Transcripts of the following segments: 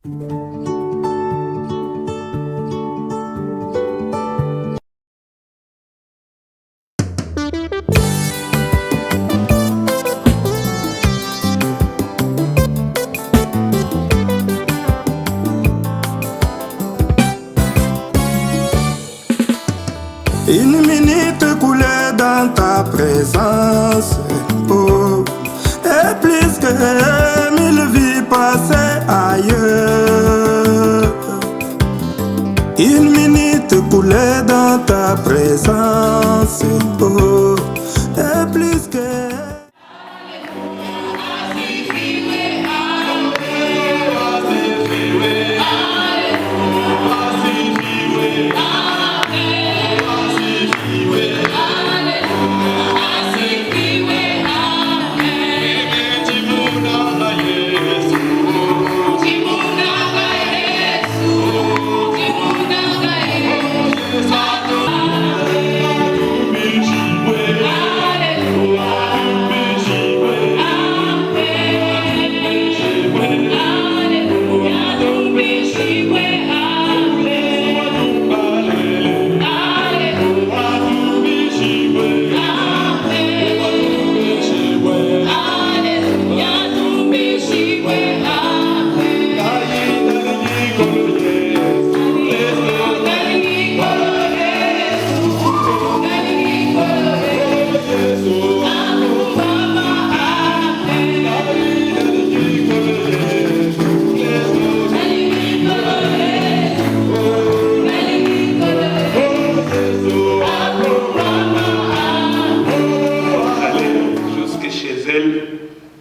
Une minute coulée dans ta présence, oh, et plus que 1000 vies passées ailleurs. Une minute coulée dans ta présence, oh, et plus que...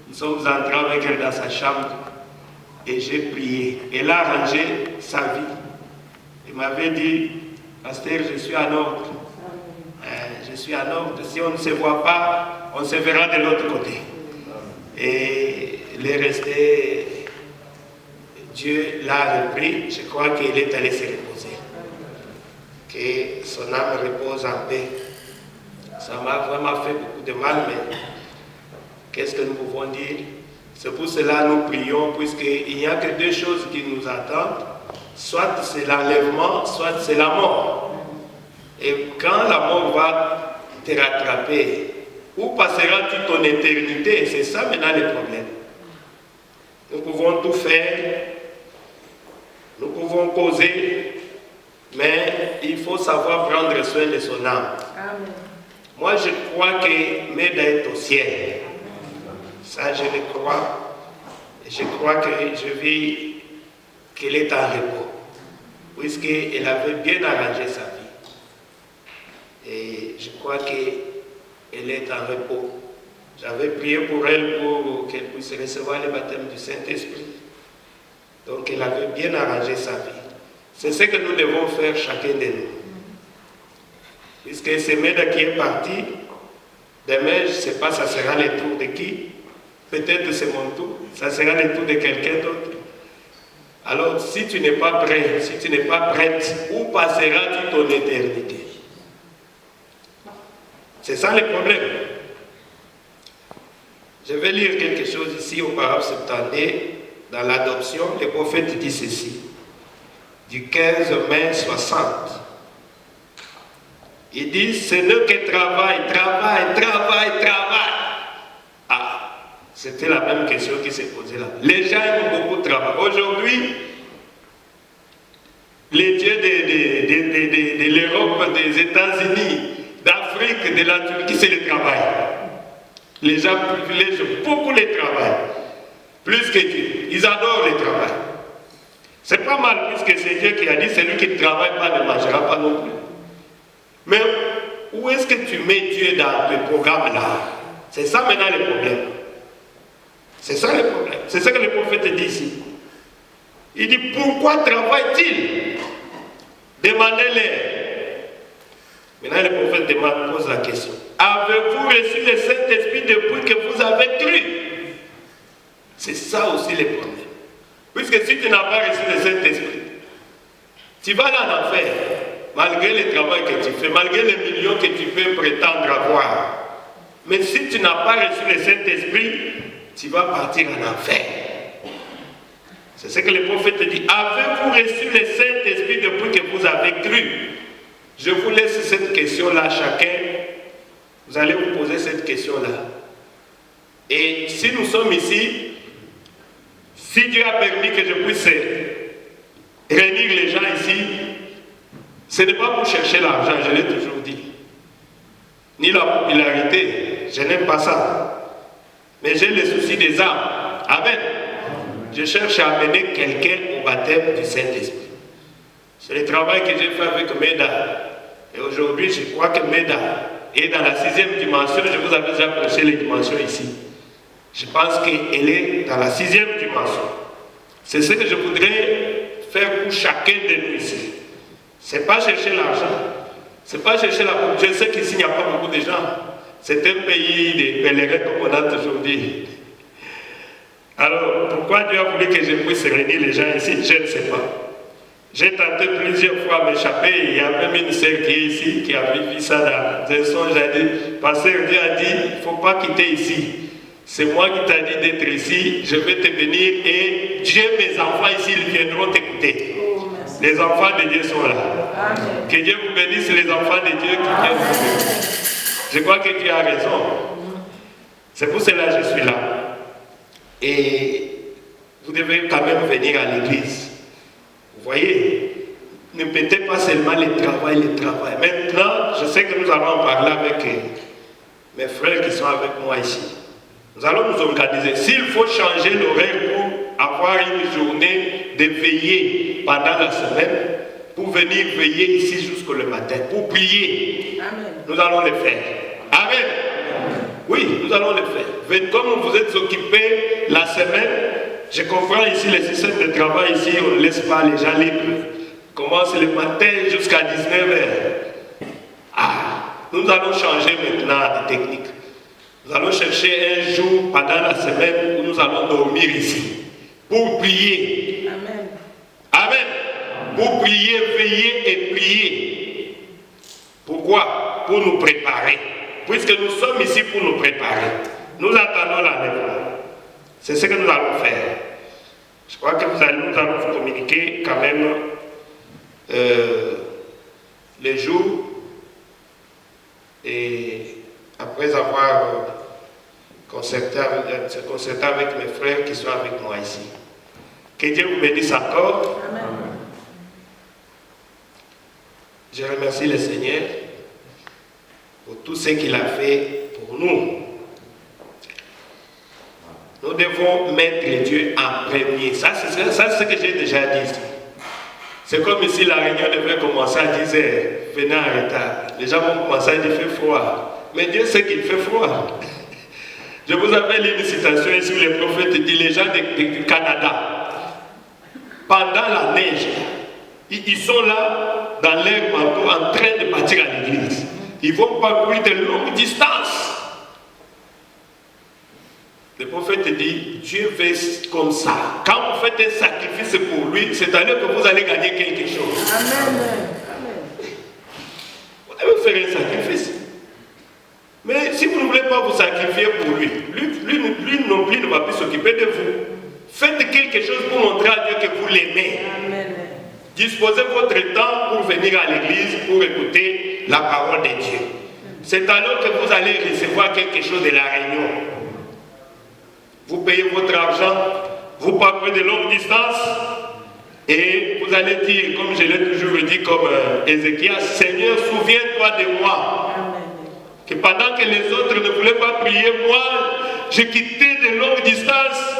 Nous sommes entrés avec elle dans sa chambre et j'ai prié. Elle a arrangé sa vie. Elle m'avait dit, pasteur, je suis en ordre. Je suis en ordre. Si on ne se voit pas, on se verra de l'autre côté. Et elle est restée. Dieu l'a repris. Je crois qu'elle est allée se reposer. Que son âme repose en paix. Ça m'a vraiment fait beaucoup de mal, mais qu'est-ce que nous pouvons dire? C'est pour cela que nous prions, puisqu'il n'y a que deux choses qui nous attendent. Soit c'est l'enlèvement, soit c'est la mort. Et quand la mort va te rattraper, où passeras-tu ton éternité? C'est ça maintenant le problème. Nous pouvons tout faire, nous pouvons causer, mais il faut savoir prendre soin de son âme. Amen. Moi, je crois que Meda est au ciel. Ça, je le crois. Et je crois que je vis qu'elle est en repos, puisqu'elle avait bien arrangé sa vie. Et je crois qu'elle est en repos. J'avais prié pour elle pour qu'elle puisse recevoir le baptême du Saint-Esprit. Donc, elle avait bien arrangé sa vie. C'est ce que nous devons faire chacun de nous. Puisque c'est Meda qui est parti, demain, je ne sais pas, ça sera le tour de qui? Peut-être c'est mon tour, ça sera le tour de quelqu'un d'autre. Alors, si tu n'es pas prêt, si tu n'es pas prête, où passeras-tu ton éternité? C'est ça le problème. Je vais lire quelque chose ici au paragraphe 70, dans l'adoption, le prophète dit ceci, du 15 mai 60. Il dit, ce n'est que travail. Ah, c'était la même question qui s'est posée là. Les gens aiment beaucoup travailler. Aujourd'hui, les dieux de l'Europe, des États-Unis, d'Afrique, de la Turquie, c'est le travail. Les gens privilégient beaucoup le travail. Plus que Dieu. Ils adorent le travail. C'est pas mal, puisque c'est Dieu qui a dit, celui qui ne travaille pas ne mangera pas non plus. Mais où est-ce que tu mets Dieu dans le programme là? C'est ça maintenant le problème. C'est ça le problème. C'est ce que le prophète dit ici. Il dit, pourquoi travaille-t-il? Demandez-les. Maintenant le prophète pose la question. Avez-vous reçu le Saint-Esprit depuis que vous avez cru? C'est ça aussi le problème. Puisque si tu n'as pas reçu le Saint-Esprit, tu vas en enfer. Malgré le travail que tu fais, malgré les millions que tu peux prétendre avoir. Mais si tu n'as pas reçu le Saint-Esprit, tu vas partir en enfer. C'est ce que le prophète dit. Avez-vous reçu le Saint-Esprit depuis que vous avez cru? Je vous laisse cette question-là, chacun. Vous allez vous poser cette question-là. Et si nous sommes ici, si Dieu a permis que je puisse réunir les gens ici, ce n'est pas pour chercher l'argent, je l'ai toujours dit. Ni la popularité, je n'aime pas ça. Mais j'ai le souci des âmes. Amen. Je cherche à amener quelqu'un au baptême du Saint-Esprit. C'est le travail que j'ai fait avec Meda. Et aujourd'hui, je crois que Meda est dans la 6e dimension. Je vous avais déjà prêché les dimensions ici. Je pense qu'elle est dans la 6e dimension. C'est ce que je voudrais faire pour chacun de nous ici. Ce n'est pas chercher l'argent. Ce n'est pas chercher la popularité. Je sais qu'ici, il n'y a pas beaucoup de gens. C'est un pays de pèlerins, comme on a toujours dit. Alors, pourquoi Dieu a voulu que je puisse réunir les gens ici? Je ne sais pas. J'ai tenté plusieurs fois à m'échapper. Il y a même une sœur qui est ici, qui a vécu ça dans un songe. Elle a dit, pasteur, Dieu a dit, il ne faut pas quitter ici. C'est moi qui t'ai dit d'être ici. Je vais te bénir et Dieu, mes enfants ici, ils viendront t'écouter. Les enfants de Dieu sont là. Amen. Que Dieu vous bénisse, les enfants de Dieu qui viennent vous bénir. Je crois que Dieu a raison. C'est pour cela que je suis là. Et vous devez quand même venir à l'église. Vous voyez, ne mettez pas seulement le travail. Maintenant, je sais que nous allons en parler avec mes frères qui sont avec moi ici. Nous allons nous organiser. S'il faut changer l'horaire pour avoir une journée de veillée pendant la semaine, pour venir veiller ici jusqu'au matin, pour prier, amen, nous allons le faire. Amen. Oui, nous allons le faire. Comme vous êtes occupés la semaine, je comprends ici les systèmes de travail ici, on ne laisse pas les gens libres. Commence le matin jusqu'à 19h. Nous allons changer maintenant la technique. Nous allons chercher un jour pendant la semaine où nous allons dormir ici. Pour prier. Amen. Amen. Pour prier, veiller et prier. Pourquoi? Pour nous préparer. Puisque nous sommes ici pour nous préparer. Nous attendons la lèvre. C'est ce que nous allons faire. Je crois que nous allons vous communiquer quand même les jours. Et après avoir concerté avec mes frères qui sont avec moi ici. Que Dieu vous bénisse encore. Amen. Je remercie le Seigneur pour tout ce qu'il a fait pour nous. Nous devons mettre Dieu en premier. Ça, c'est ce que j'ai déjà dit ici. C'est comme si la réunion devait commencer à 10h. Venez en retard. Les gens vont commencer à dire qu'il fait froid. Mais Dieu sait qu'il fait froid. Je vous appelle une citation ici où le prophète dit, les gens du Canada, pendant la neige, ils sont là dans leur manteau en train de partir à l'église. Ils vont parcourir de longues distances. Le prophète dit, Dieu fait comme ça. Quand vous faites un sacrifice pour lui, c'est alors que vous allez gagner quelque chose. Amen. Vous devez faire un sacrifice. Mais si vous ne voulez pas vous sacrifier pour lui, lui non plus ne va plus s'occuper de vous. Faites quelque chose pour montrer à Dieu que vous l'aimez. Disposez votre temps pour venir à l'église, pour écouter la parole de Dieu. C'est alors que vous allez recevoir quelque chose de la réunion. Vous payez votre argent, vous parcourez de longues distances et vous allez dire, comme je l'ai toujours dit, comme Ézéchias, Seigneur, souviens-toi de moi. Amen. Que pendant que les autres ne voulaient pas prier, moi, j'ai quitté de longues distances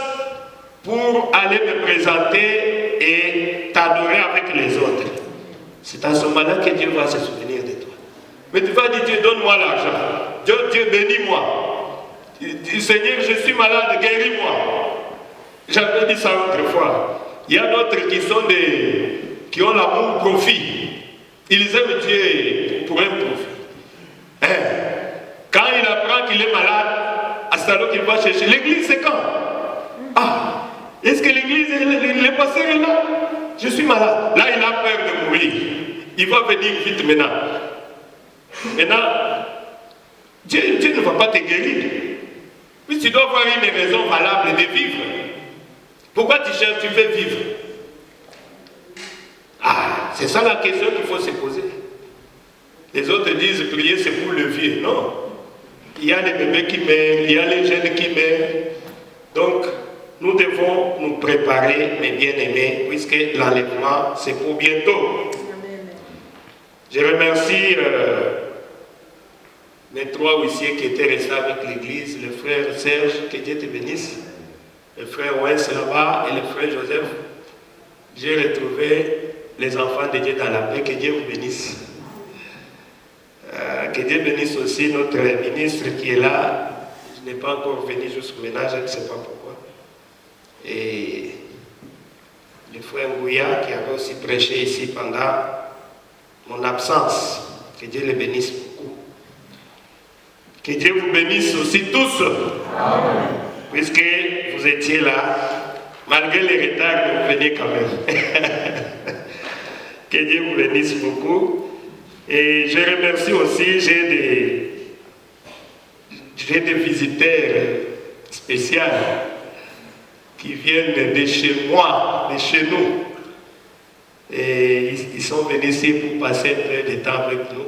pour aller me présenter et t'adorer avec les autres. C'est à ce moment-là que Dieu va se souvenir de toi. Mais tu vas dire, Dieu, donne-moi l'argent. Dieu, bénis-moi. Seigneur, je suis malade, guéris-moi. J'avais dit ça autrefois. Il y a d'autres qui ont l'amour profit. Ils aiment Dieu pour un profit. Quand il apprend qu'il est malade, à ce moment qu'il va chercher. L'église, c'est quand? Est-ce que l'église, le pasteur est là? Je suis malade. Là, il a peur de mourir. Il va venir vite maintenant. Maintenant, Dieu ne va pas te guérir. Puis tu dois avoir une raison valable de vivre. Pourquoi tu cherches, tu veux vivre? Ah, c'est ça la question qu'il faut se poser. Les autres disent prier c'est pour le vieux. Non. Il y a les bébés qui meurent, il y a les jeunes qui meurent. Donc, nous devons nous préparer, mes bien-aimés, puisque l'enlèvement, c'est pour bientôt. Je remercie les 3 huissiers qui étaient restés avec l'église, le frère Serge, que Dieu te bénisse, le frère Wens là-bas et le frère Joseph. J'ai retrouvé les enfants de Dieu dans la paix, que Dieu vous bénisse. Que Dieu bénisse aussi notre ministre qui est là. Je n'ai pas encore venu jusqu'au ménage, je ne sais pas pourquoi. Et le frère Ngouya qui avait aussi prêché ici pendant mon absence. Que Dieu le bénisse beaucoup. Que Dieu vous bénisse aussi tous. Amen. Puisque vous étiez là, malgré les retards, vous venez quand même. Que Dieu vous bénisse beaucoup. Et je remercie aussi, j'ai des visiteurs spéciaux qui viennent de chez moi, de chez nous. Et ils sont venus ici pour passer un peu de temps avec nous.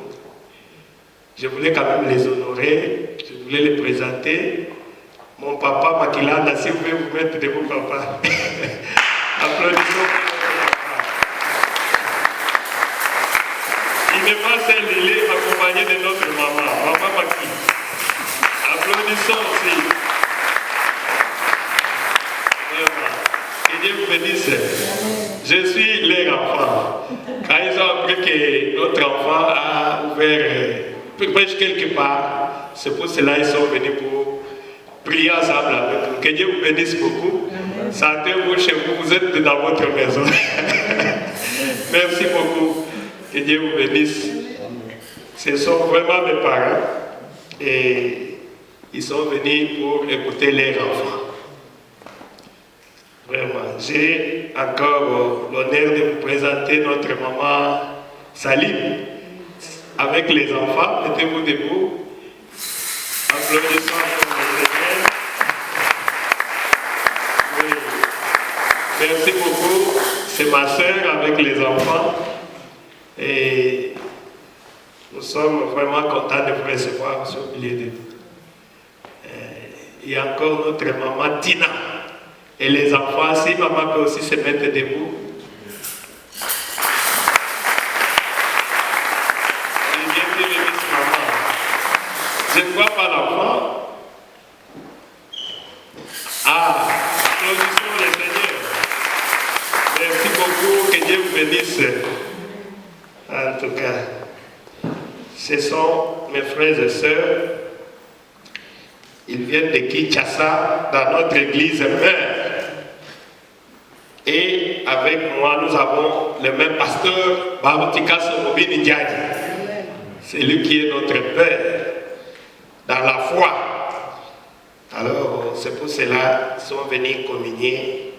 Je voulais quand même les honorer, je voulais les présenter. Mon papa Makilanda, si vous pouvez vous mettre debout, papa. Applaudissons pour mon papa. Il n'est pas seul, il est accompagné de notre maman, maman Maki. Applaudissons aussi. Que Dieu vous bénisse. Je suis leur enfant. Quand ils ont appris que notre enfant a ouvert prêche quelque part, c'est pour cela qu'ils sont venus pour prier ensemble avec nous. Que Dieu vous bénisse beaucoup. Sentez-vous chez vous, vous êtes dans votre maison. Merci beaucoup. Que Dieu vous bénisse. Ce sont vraiment mes parents et ils sont venus pour écouter leurs enfants. Vraiment, j'ai encore l'honneur de vous présenter notre maman Salim avec les enfants. Mettez-vous debout. Applaudissons pour le Seigneur. Oui. Merci beaucoup. C'est ma soeur avec les enfants. Et nous sommes vraiment contents de vous recevoir sur le milieu de vous. Il y a encore notre maman Tina. Et les enfants, si maman peut aussi se mettre debout. Et bien bienvenue, maman. Je ne vois pas l'enfant. Ah, applaudissons le Seigneur. Merci beaucoup, que Dieu vous bénisse. En tout cas, ce sont mes frères et sœurs. Ils viennent de Kinshasa, dans notre église mère. Et avec moi, nous avons le même pasteur, Babutika Somobini Ndiaye. C'est lui qui est notre Père, dans la foi. Alors, c'est pour cela qu'ils sont venus communier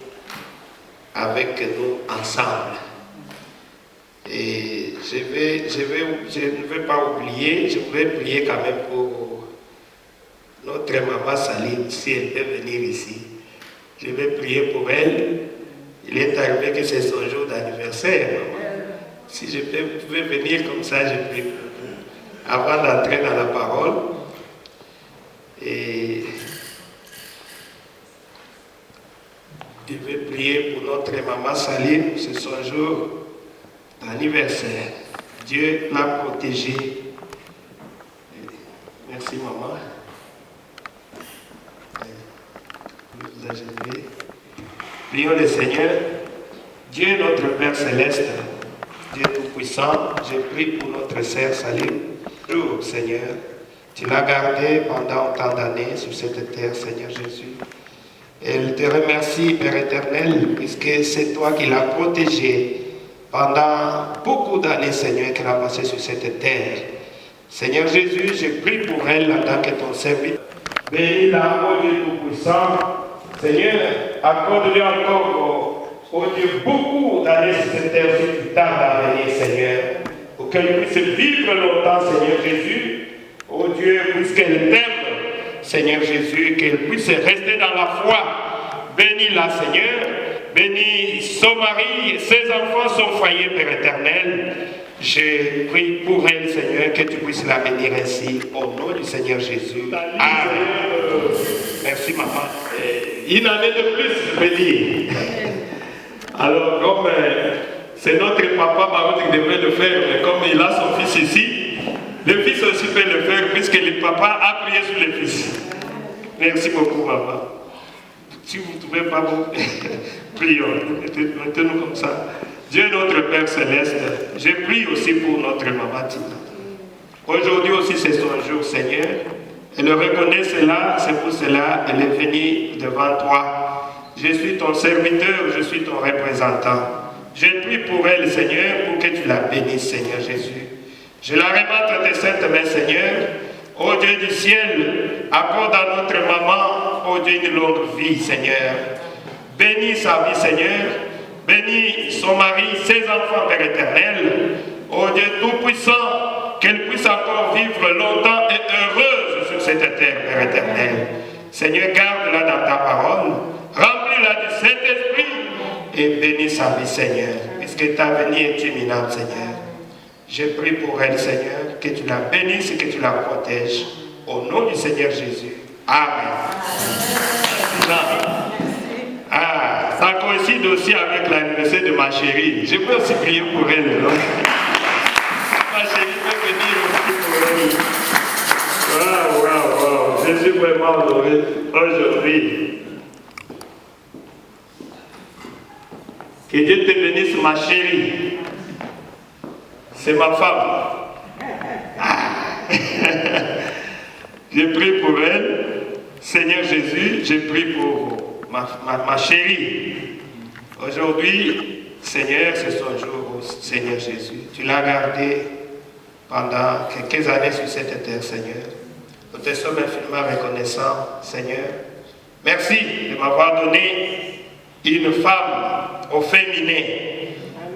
avec nous ensemble. Et je ne vais pas oublier, je voudrais prier quand même pour notre maman Salim, si elle peut venir ici. Je vais prier pour elle. Il est arrivé que c'est son jour d'anniversaire. Si je pouvais venir comme ça, je prie pour vous. Avant d'entrer dans la parole. Et je vais prier pour notre maman Salim. C'est son jour d'anniversaire. Dieu l'a protégée. Merci maman. Vous ajoutez. Prions le Seigneur. Dieu notre Père Céleste, Dieu Tout-Puissant, je prie pour notre sœur Salim. Oh Seigneur, tu l'as gardée pendant autant d'années sur cette terre, Seigneur Jésus. Elle te remercie, Père éternel, puisque c'est toi qui l'as protégée pendant beaucoup d'années, Seigneur, qu'elle a passé sur cette terre. Seigneur Jésus, je prie pour elle en tant que ton serviteur. Bénis-la, ô Dieu Tout-Puissant. Seigneur, accorde-lui encore, oh Dieu, beaucoup d'années sur cette terre, si tu tardes à venir, Seigneur, pour qu'elle puisse vivre longtemps, Seigneur Jésus. Oh Dieu, puisqu'elle t'aime, Seigneur Jésus, qu'elle puisse rester dans la foi, Bénis-la, Seigneur. Bénis son mari, ses enfants, son foyer, Père éternel. Je prie pour elle, Seigneur, que tu puisses la bénir ainsi, au nom du Seigneur Jésus. Amen. Merci, maman. Une année de plus, je peux dire. Alors, comme c'est notre papa Baroud qui devrait le faire, mais comme il a son fils ici, le fils aussi peut le faire, puisque le papa a prié sur le fils. Merci beaucoup, maman. Si vous ne trouvez pas bon, prions, mettez-nous comme ça. Dieu notre Père Céleste, je prie aussi pour notre maman Tina. Aujourd'hui aussi c'est son jour, Seigneur. Elle reconnaît cela, c'est pour cela qu'elle est venue devant toi. Je suis ton serviteur, je suis ton représentant. Je prie pour elle, Seigneur, pour que tu la bénisses, Seigneur Jésus. Je la remets entre tes saintes mains, Seigneur. Ô Dieu du ciel, accorde à notre maman, ô Dieu, une longue vie, Seigneur. Bénis sa vie, Seigneur. Bénis son mari, ses enfants, Père éternel. Ô Dieu tout-puissant, qu'elle puisse encore vivre longtemps et heureuse sur cette terre, Père éternel. Seigneur, garde-la dans ta parole. Remplis-la du Saint-Esprit et bénis sa vie, Seigneur, puisque ta venue est imminente, Seigneur. Je prie pour elle, Seigneur, que tu la bénisses et que tu la protèges. Au nom du Seigneur Jésus. Amen. Ah, ça coïncide aussi avec l'anniversaire de ma chérie. Je peux aussi prier pour elle. Non? Ma chérie peut venir aussi pour elle. Waouh. Je suis vraiment honoré aujourd'hui. Que Dieu te bénisse, ma chérie. C'est ma femme. Ah. Je prie pour elle. Seigneur Jésus, je prie pour ma chérie. Aujourd'hui, Seigneur, c'est son jour, Seigneur Jésus. Tu l'as gardé pendant quelques années sur cette terre, Seigneur. Nous te sommes infiniment reconnaissants, Seigneur. Merci de m'avoir donné une femme au féminin.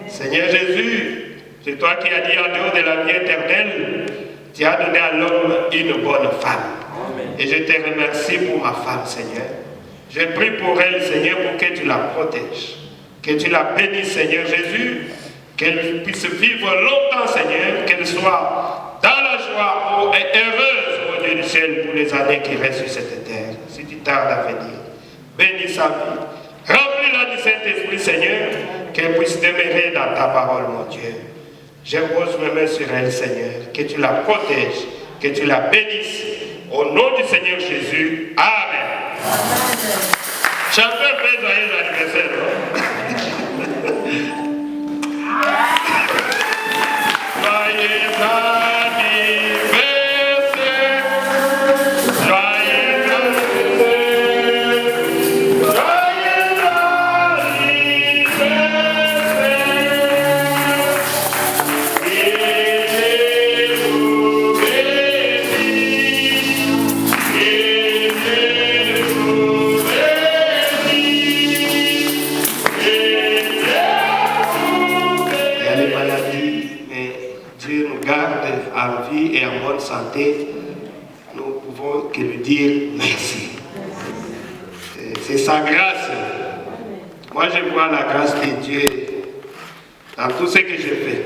Seigneur Jésus, c'est toi qui as dit en dehors de la vie éternelle, tu as donné à l'homme une bonne femme. Amen. Et je te remercie pour ma femme, Seigneur. Je prie pour elle, Seigneur, pour que tu la protèges. Que tu la bénisses, Seigneur Jésus. Qu'elle puisse vivre longtemps, Seigneur. Qu'elle soit dans la joie et heureuse, au Dieu du ciel, pour les années qui restent sur cette terre. Si tu tardes à venir, bénis sa vie. Remplis-la du Saint-Esprit, Seigneur. Qu'elle puisse demeurer dans ta parole, mon Dieu. Je pose mes mains sur elle, Seigneur. Que tu la protèges, que tu la bénisses. Au nom du Seigneur Jésus. Amen. Chacun fait joyeux anniversaire. Joyeux et en bonne santé, nous pouvons que lui dire merci. C'est sa grâce. Moi, je vois la grâce de Dieu dans tout ce que je fais.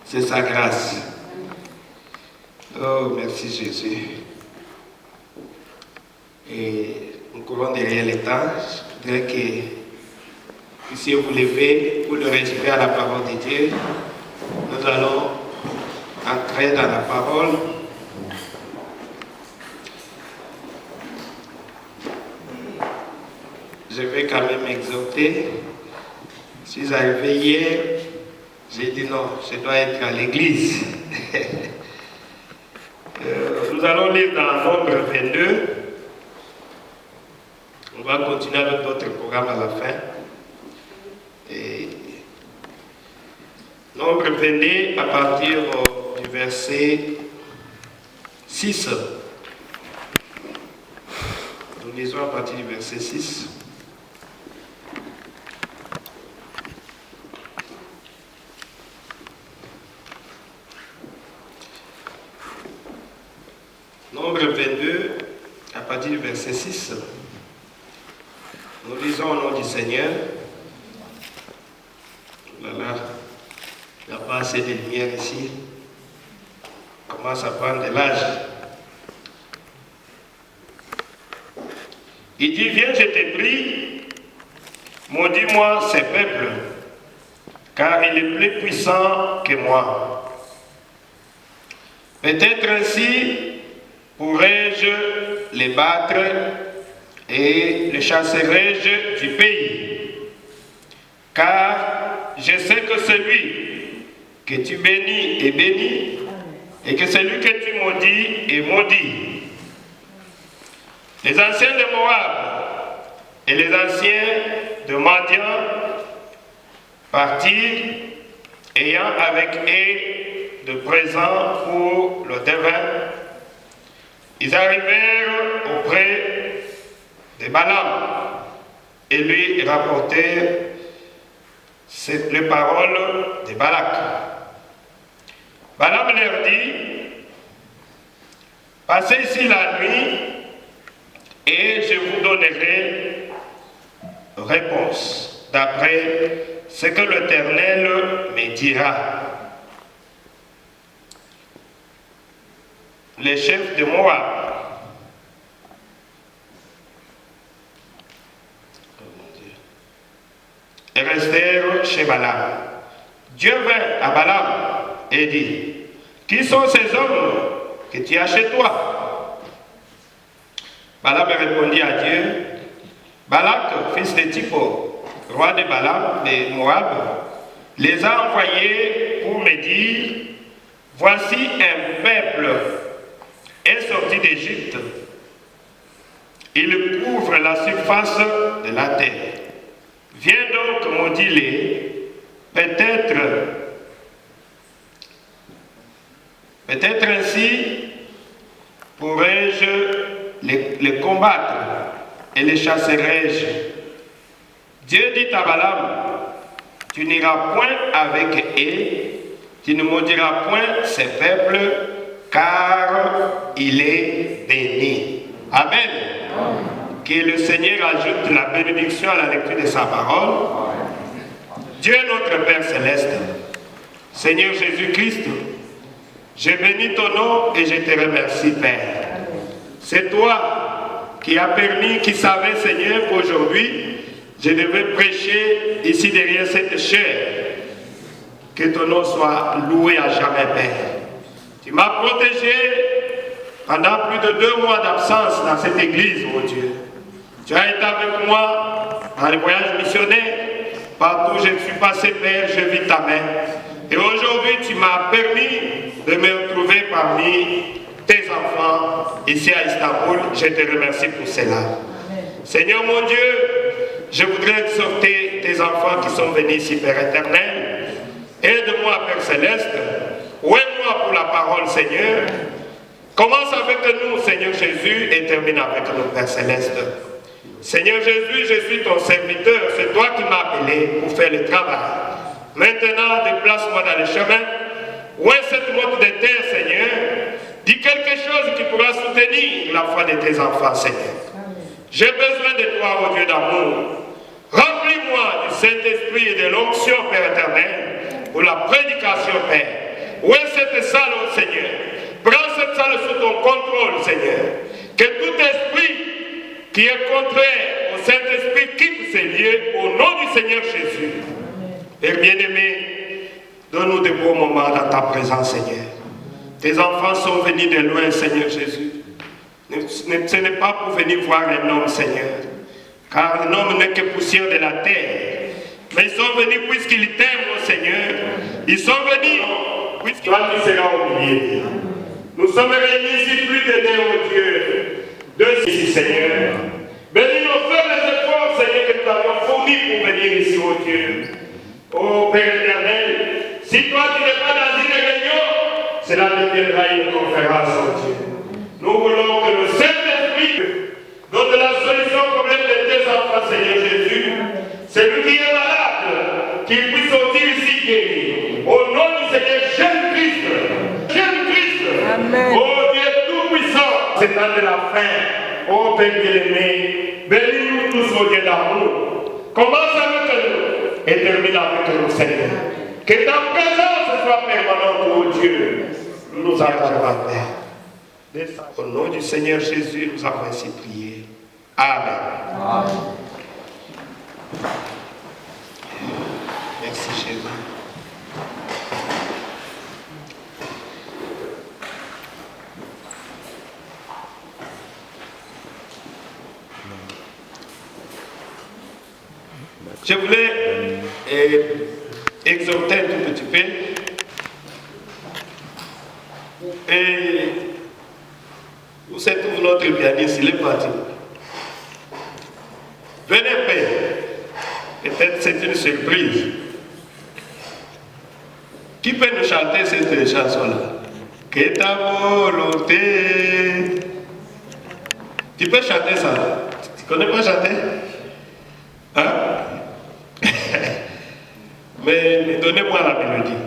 C'est sa grâce. Oh, merci Jésus. Et nous courons derrière les temps. Je voudrais que vous puissiez vous lever pour le respect à la parole de Dieu. Nous allons entrer dans la parole. Je vais quand même exhorter. Je suis arrivé hier, j'ai dit non, je dois être à l'église. Nous allons lire dans Nombre 22. On va continuer avec d'autres programmes à la fin. Et Nombre 22 à partir du verset 6. Nous lisons à partir du verset 6. Nombre 22 à partir du verset 6. Nous lisons au nom du Seigneur. Voilà. Il n'y a pas assez de lumière ici. On commence à prendre de l'âge. Il dit, viens, je te prie, maudis-moi ces peuples, car il est plus puissant que moi. Peut-être ainsi pourrais-je les battre et les chasserai-je du pays. Car je sais que celui que tu bénis est béni, et que celui que tu maudis est maudit. Les anciens de Moab et les anciens de Madian partirent, ayant avec eux de présents pour le devin. Ils arrivèrent auprès de Balaam et lui rapportèrent les paroles de Balak. Balaam leur dit, passez ici la nuit et je vous donnerai réponse d'après ce que l'Éternel me dira. Les chefs de Moab restèrent chez Balaam. Dieu vint à Balaam et dit, qui sont ces hommes que tu as chez toi? Balaam répondit à Dieu, Balak, fils de Tipo, roi de Balaam de Moab, les a envoyés pour me dire, voici un peuple est sorti d'Égypte. Il couvre la surface de la terre. Viens donc, maudis-les, peut-être ainsi pourrais-je les combattre et les chasserai-je. Dieu dit à Balaam, tu n'iras point avec eux, tu ne maudiras point ces peuples, car il est béni. Amen. Que le Seigneur ajoute la bénédiction à la lecture de sa parole. Dieu notre Père Céleste, Seigneur Jésus-Christ, je bénis ton nom et je te remercie, Père. C'est toi qui as permis, qui savais, Seigneur, qu'aujourd'hui, je devais prêcher ici derrière cette chair. Que ton nom soit loué à jamais, Père. Tu m'as protégé pendant plus de 2 mois d'absence dans cette église, mon Dieu. Tu as été avec moi dans les voyages missionnaires. Partout où je suis passé, Père, je vis ta main. Et aujourd'hui, tu m'as permis de me retrouver parmi tes enfants ici à Istanbul. Je te remercie pour cela. Amen. Seigneur mon Dieu, je voudrais exhorter tes enfants qui sont venus ici, Père éternel. Aide-moi, Père céleste. Aide-moi pour la parole, Seigneur. Commence avec nous, Seigneur Jésus, et termine avec nous, Père céleste. Seigneur Jésus, je suis ton serviteur. C'est toi qui m'as appelé pour faire le travail. Maintenant, déplace-moi dans le chemin. Où est cette motte de terre, Seigneur? Dis quelque chose qui pourra soutenir la foi de tes enfants, Seigneur. J'ai besoin de toi, ô Dieu d'amour. Remplis-moi du Saint-Esprit et de l'onction, Père éternel, pour la prédication, Père. Où est cette salle, ô Seigneur? Prends cette salle sous ton contrôle, Seigneur. Que tout esprit qui est contraire au Saint-Esprit quitte ces lieux au nom du Seigneur Jésus. Père bien-aimé, donne-nous de beaux moments dans ta présence, Seigneur. Tes enfants sont venus de loin, Seigneur Jésus. Ce n'est pas pour venir voir un homme, Seigneur. Car un homme n'est que poussière de la terre. Mais ils sont venus puisqu'ils t'aiment, mon Seigneur. Ils sont venus puisque toi tu seras au milieu. Nous sommes réunis ici plus de deux, oh Dieu. De ici, Seigneur. Bénis nos frères les efforts, Seigneur, que nous avons fournis pour venir ici, oh Dieu. Oh Père éternel, si toi tu n'es pas dans une réunion, cela deviendra une conférence, oh Dieu. Nous voulons que le Saint-Esprit donne la solution au problème de tes enfants, Seigneur Jésus. Celui qui est malade, qu'il puisse sortir ici guéri. Au nom du Seigneur Jésus-Christ. Jésus-Christ. Amen. Oh Dieu tout-puissant. C'est temps de la fin. Oh Père bien-aimé, bénis-nous tous au Dieu d'amour. Commence avec nous et termine avec nous, Seigneur. Que ta présence soit permanente, oh Dieu. Nous attendons, Père. Au nom du Seigneur Jésus, nous avons ainsi prié. Amen. Amen. Merci Jésus. Je voulais exhorter un tout petit peu. Et où se trouve notre pianiste? Il est parti. Venez, Père. Peut-être c'est une surprise. Qui peut nous chanter cette chanson-là? Que ta volonté. Tu peux chanter ça? Tu connais pas chanter? Hein? Mais donnez-moi la mélodie.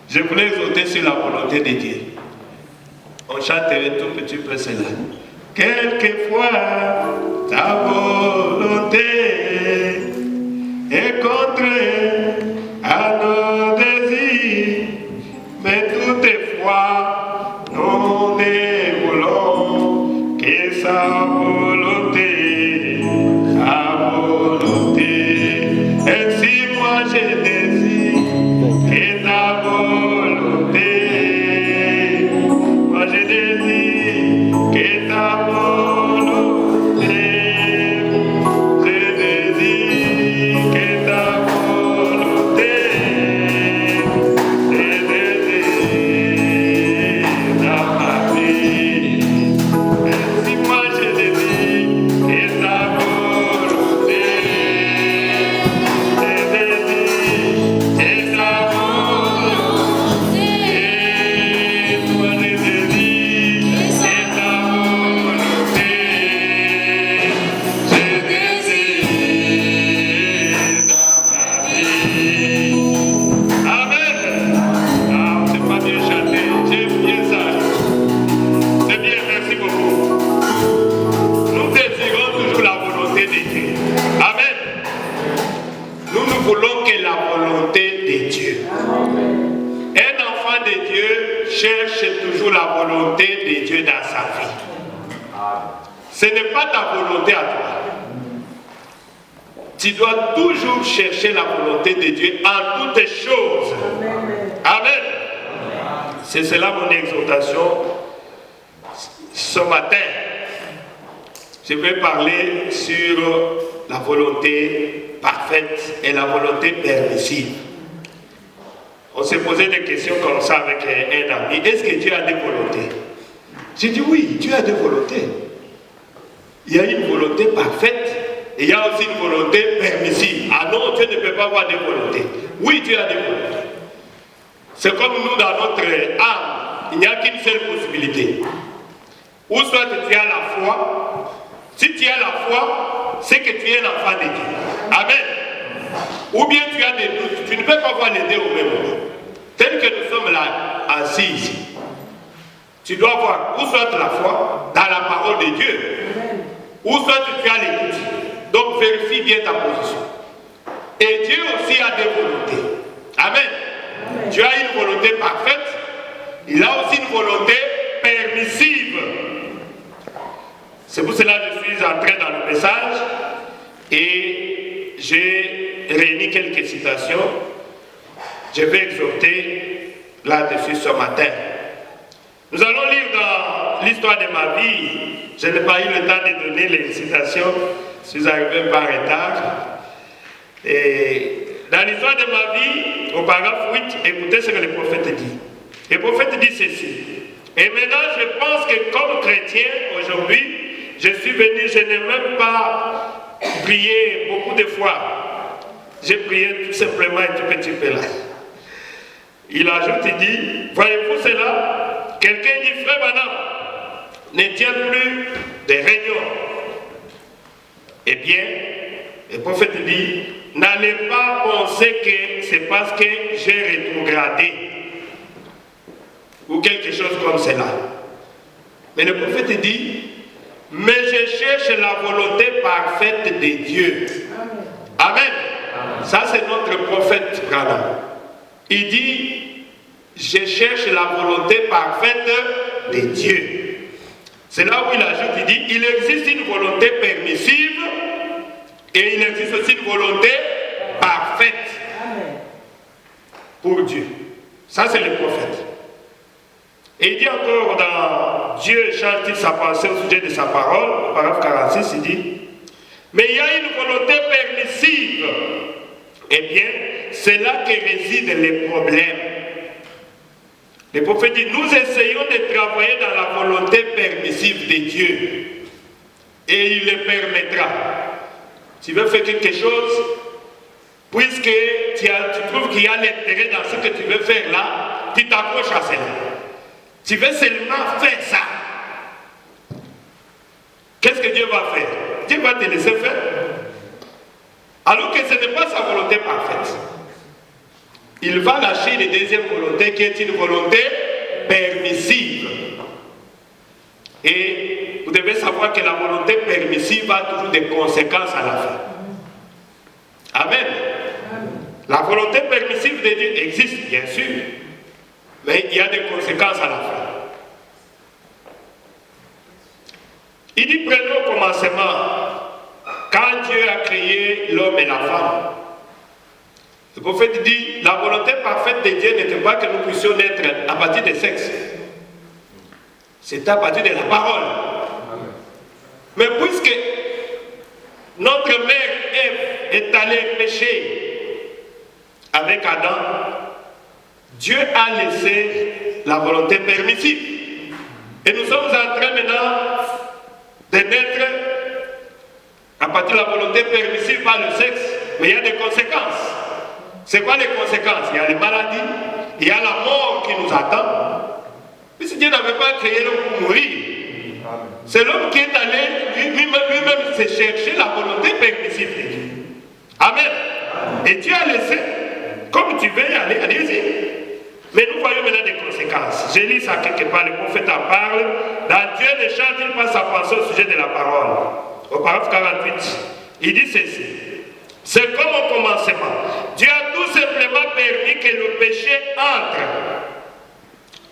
Je voulais exhorter sur la volonté de Dieu. On chanterait tout petit peu cela. Quelquefois, ta volonté est contraire à nos désirs, mais toutefois, nous dévoilons que sa volonté, sa volonté. Ainsi, moi, je désire que ta volonté, moi, je désire que ta volonté, je désire que ta volonté, je désire dans ma vie. Ainsi moi je désire que ta volonté, je désire que ta volonté, moi je désire que ta volonté, je désire dans ma vie. Amen. Ah, c'est pas bien chanté, j'aime bien ça. C'est bien, merci beaucoup. Nous désirons toujours la volonté de Dieu. Amen. Nous ne voulons que la volonté de Dieu. Un enfant de Dieu cherche toujours la volonté de Dieu dans sa vie. Ce n'est pas ta volonté à toi. Tu dois toujours chercher la volonté de Dieu en toutes choses. Amen. C'est cela mon exhortation ce matin. Je vais parler sur la volonté parfaite et la volonté permissive. On s'est posé des questions comme ça avec un ami. Est-ce que Dieu a des volontés? J'ai dit oui, Dieu a des volontés. Il y a une volonté parfaite et il y a aussi une volonté permissive. Ah non, Dieu ne peut pas avoir des volontés. Oui, Dieu a des volontés. C'est comme nous dans notre âme. Il n'y a qu'une seule possibilité. Ou soit tu as la foi. Si tu as la foi, c'est que tu es l'enfant de Dieu. Amen. Ou bien tu as des doutes. Tu ne peux pas avoir les deux au même moment. Tel que nous sommes là, assis ici. Tu dois avoir ou soit la foi dans la parole de Dieu, ou soit tu as les doutes. Donc vérifie bien ta position. Et Dieu aussi a des volontés. Amen. Dieu a une volonté parfaite. Il a aussi une volonté permissive. C'est pour cela que je suis entré dans le message et j'ai réuni quelques citations. Je vais exhorter là-dessus ce matin. Nous allons lire dans l'histoire de ma vie. Je n'ai pas eu le temps de donner les citations. Je suis arrivé par retard. Et dans l'histoire de ma vie, au paragraphe 8, écoutez ce que le prophète dit. Le prophète dit ceci. Et maintenant, je pense que comme chrétien, aujourd'hui, je suis venu, je n'ai même pas prié beaucoup de fois. J'ai prié tout simplement un tout petit peu là. Il ajoute, il dit, voyez-vous cela? Quelqu'un dit, frère madame, ne tient plus des réunions. Eh bien, le prophète dit, n'allez pas penser que c'est parce que j'ai rétrogradé ou quelque chose comme cela. Mais le prophète dit, mais je cherche la volonté parfaite de Dieu. Amen. Ça, c'est notre prophète Branham. Il dit, je cherche la volonté parfaite de Dieu. C'est là où il ajoute, il dit, il existe une volonté permissive et il existe aussi une volonté parfaite pour Dieu. Ça, c'est le prophète. Et il dit encore dans Dieu change-t-il sa pensée au sujet de sa parole, au paragraphe 46, il dit, mais il y a une volonté permissive. Eh bien, c'est là que résident les problèmes. Le prophète dit, nous essayons de travailler dans la volonté permissive de Dieu. Et il le permettra. Tu veux faire quelque chose, puisque tu trouves qu'il y a l'intérêt dans ce que tu veux faire là, tu t'approches à cela. Tu veux seulement faire ça. Qu'est-ce que Dieu va faire? Dieu va te laisser faire. Alors que ce n'est pas sa volonté parfaite. Il va lâcher une deuxième volonté qui est une volonté permissive. Et vous devez savoir que la volonté permissive a toujours des conséquences à la fin. Amen. La volonté permissive de Dieu existe, bien sûr, mais il y a des conséquences à la fin. Il dit, prenons au commencement, quand Dieu a créé l'homme et la femme. Le prophète dit, la volonté parfaite de Dieu n'était pas que nous puissions naître à partir des sexes. C'est à partir de la parole. Mais puisque notre mère Ève est allée pécher avec Adam, Dieu a laissé la volonté permissive. Et nous sommes en train maintenant de naître à partir de la volonté permissive par le sexe, mais il y a des conséquences. C'est quoi les conséquences? Il y a les maladies, il y a la mort qui nous attend. Puisque Dieu n'avait pas créé l'homme pour mourir. C'est l'homme qui est allé lui-même se chercher la volonté permissive de Dieu. Amen. Et Dieu a laissé, comme tu veux y aller, allez-y. Mais nous voyons maintenant des conséquences. Je lis ça quelque part, le prophète en parle. Dans Dieu ne chante-t-il pas sa pensée au sujet de la parole? Au paragraphe 48, il dit ceci. C'est comme au commencement. Dieu a tout simplement permis que le péché entre.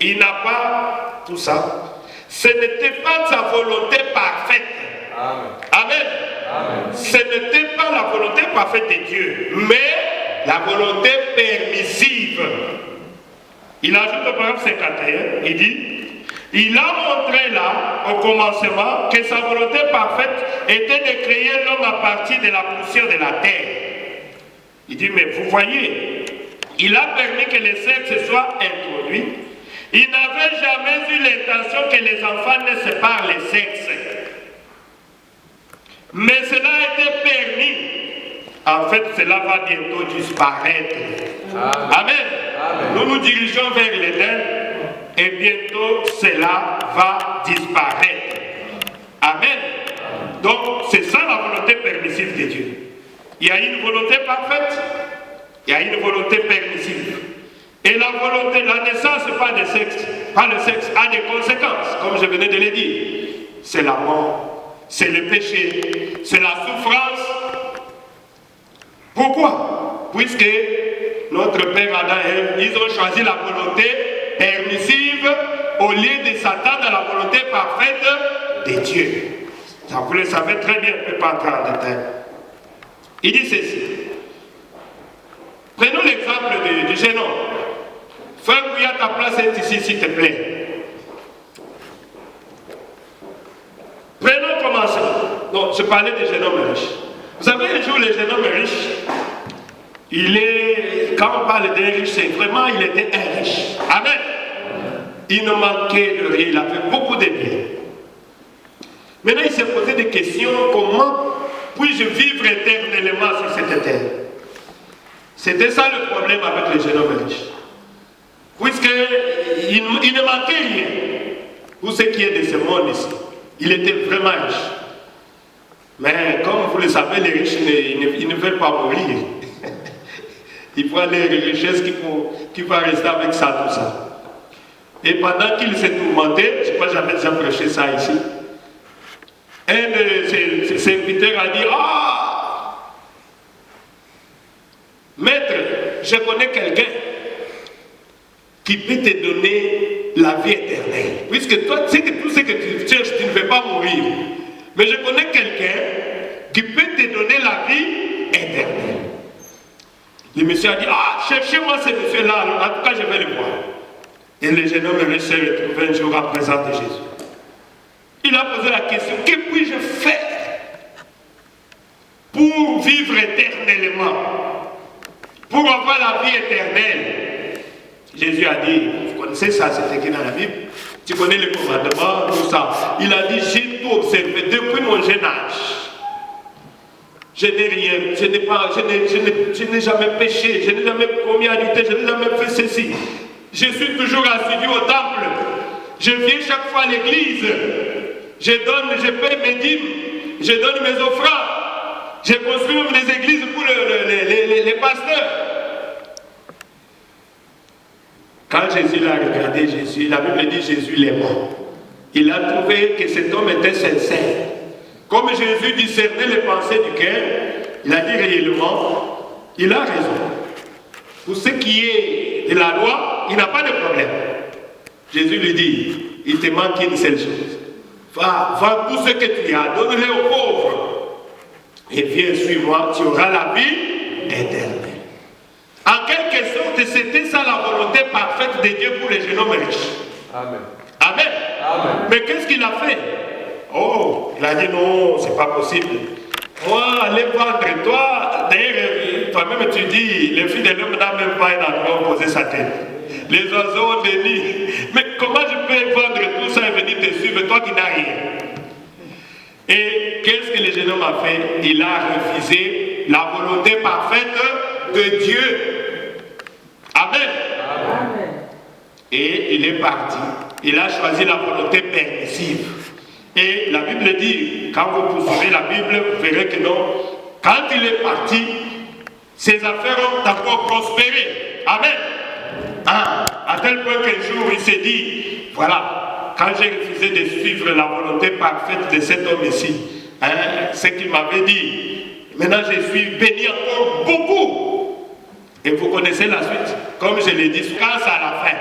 Il n'a pas tout ça. Ce n'était pas sa volonté parfaite. Amen. Amen. Amen. Ce n'était pas la volonté parfaite de Dieu, mais la volonté permissive. Il ajoute au paragraphe 51, il dit, il a montré là, au commencement, que sa volonté parfaite était de créer l'homme à partir de la poussière de la terre. Il dit, mais vous voyez, il a permis que le sexe soit introduit. Il n'avait jamais eu l'intention que les enfants naissent par le sexe. Mais cela a été permis. En fait, cela va bientôt disparaître. Amen. Amen. Amen. Nous nous dirigeons vers l'Éden et bientôt cela va disparaître. Amen. Donc, c'est ça la volonté permissive de Dieu. Il y a une volonté parfaite, il y a une volonté permissive. Et la volonté, la naissance par le sexe a des conséquences, comme je venais de le dire. C'est la mort, c'est le péché, c'est la souffrance. Pourquoi? Puisque notre père Adam et Ève, ils ont choisi la volonté permissive au lieu de s'attendre à la volonté parfaite de Dieu. Ça, vous le savez très bien, je ne peux pas entrer en détail. Il dit ceci. Prenons l'exemple du jeune homme. Frère Bouya, ta place est ici, s'il te plaît. Prenons comment ça. Non, je parlais des jeunes hommes riches. Vous savez, un jour, les jeunes hommes riches, quand on parle d'un riche, c'est vraiment, il était un riche. Amen. Il ne manquait de rien, il avait beaucoup de biens. Maintenant, il s'est posé des questions, comment puis-je vivre éternellement sur cette terre? C'était ça le problème avec les jeunes hommes riches. Puisqu'il ne manquait rien pour ce qui est de ce monde ici. Il était vraiment riche. Mais comme vous le savez, les riches, ils ne veulent pas mourir. Ils voient les richesses qui vont rester avec ça, tout ça. Et pendant qu'il s'est tourmenté, je ne sais pas, j'avais déjà prêché ça ici, un de ses serviteurs a dit, ah, maître, je connais quelqu'un qui peut te donner la vie éternelle. Puisque toi, tu sais que tout ce que tu cherches, tu ne veux pas mourir. Mais je connais quelqu'un qui peut te donner la vie éternelle. Le monsieur a dit, ah, cherchez-moi ce monsieur-là, en tout cas je vais le voir. Et le jeune homme s'est retrouvé un jour en présence de Jésus. Il a posé la question, que puis-je faire pour vivre éternellement, pour avoir la vie éternelle? Jésus a dit, vous connaissez ça, c'est écrit dans la Bible, tu connais le commandement, tout ça. Il a dit, j'ai tout observé depuis mon jeune âge. Je n'ai rien, je n'ai jamais péché, je n'ai jamais commis adultère, je n'ai jamais fait ceci. Je suis toujours assidu au temple. Je viens chaque fois à l'église. Je paie mes dîmes, je donne mes offrandes. Je construis même des églises pour les pasteurs. Quand Jésus l'a regardé, Jésus, la Bible dit Jésus l'aimant. Il a trouvé que cet homme était sincère. Comme Jésus discernait les pensées du cœur, il a dit réellement, il a raison. Pour ce qui est de la loi, il n'a pas de problème. Jésus lui dit, il te manque une seule chose. Va, vends tout ce que tu as, donne-le aux pauvres. Et viens, suis-moi, tu auras la vie éternelle. En quelque sorte, c'était ça la volonté parfaite de Dieu pour les jeunes hommes riches. Amen. Amen. Amen. Mais qu'est-ce qu'il a fait? Oh, il a dit non, c'est pas possible. Moi, allez vendre, toi, d'ailleurs, toi-même tu dis, le fils de l'homme n'a même pas un endroit où poser sa tête. Les oiseaux de nuit. Mais comment je peux vendre tout ça et venir te suivre, toi qui n'as rien? Et qu'est-ce que le jeune homme a fait? Il a refusé la volonté parfaite de Dieu. Amen. Amen. Et il est parti. Il a choisi la volonté permissive. Et la Bible dit, quand vous poursuivez la Bible, vous verrez que non. Quand il est parti, ses affaires ont encore prospéré. Amen. Ah, à tel point qu'un jour il s'est dit, voilà, quand j'ai refusé de suivre la volonté parfaite de cet homme ici, ce qu'il m'avait dit, maintenant je suis béni encore beaucoup. Et vous connaissez la suite, comme je l'ai dit, quand c'est à la fin.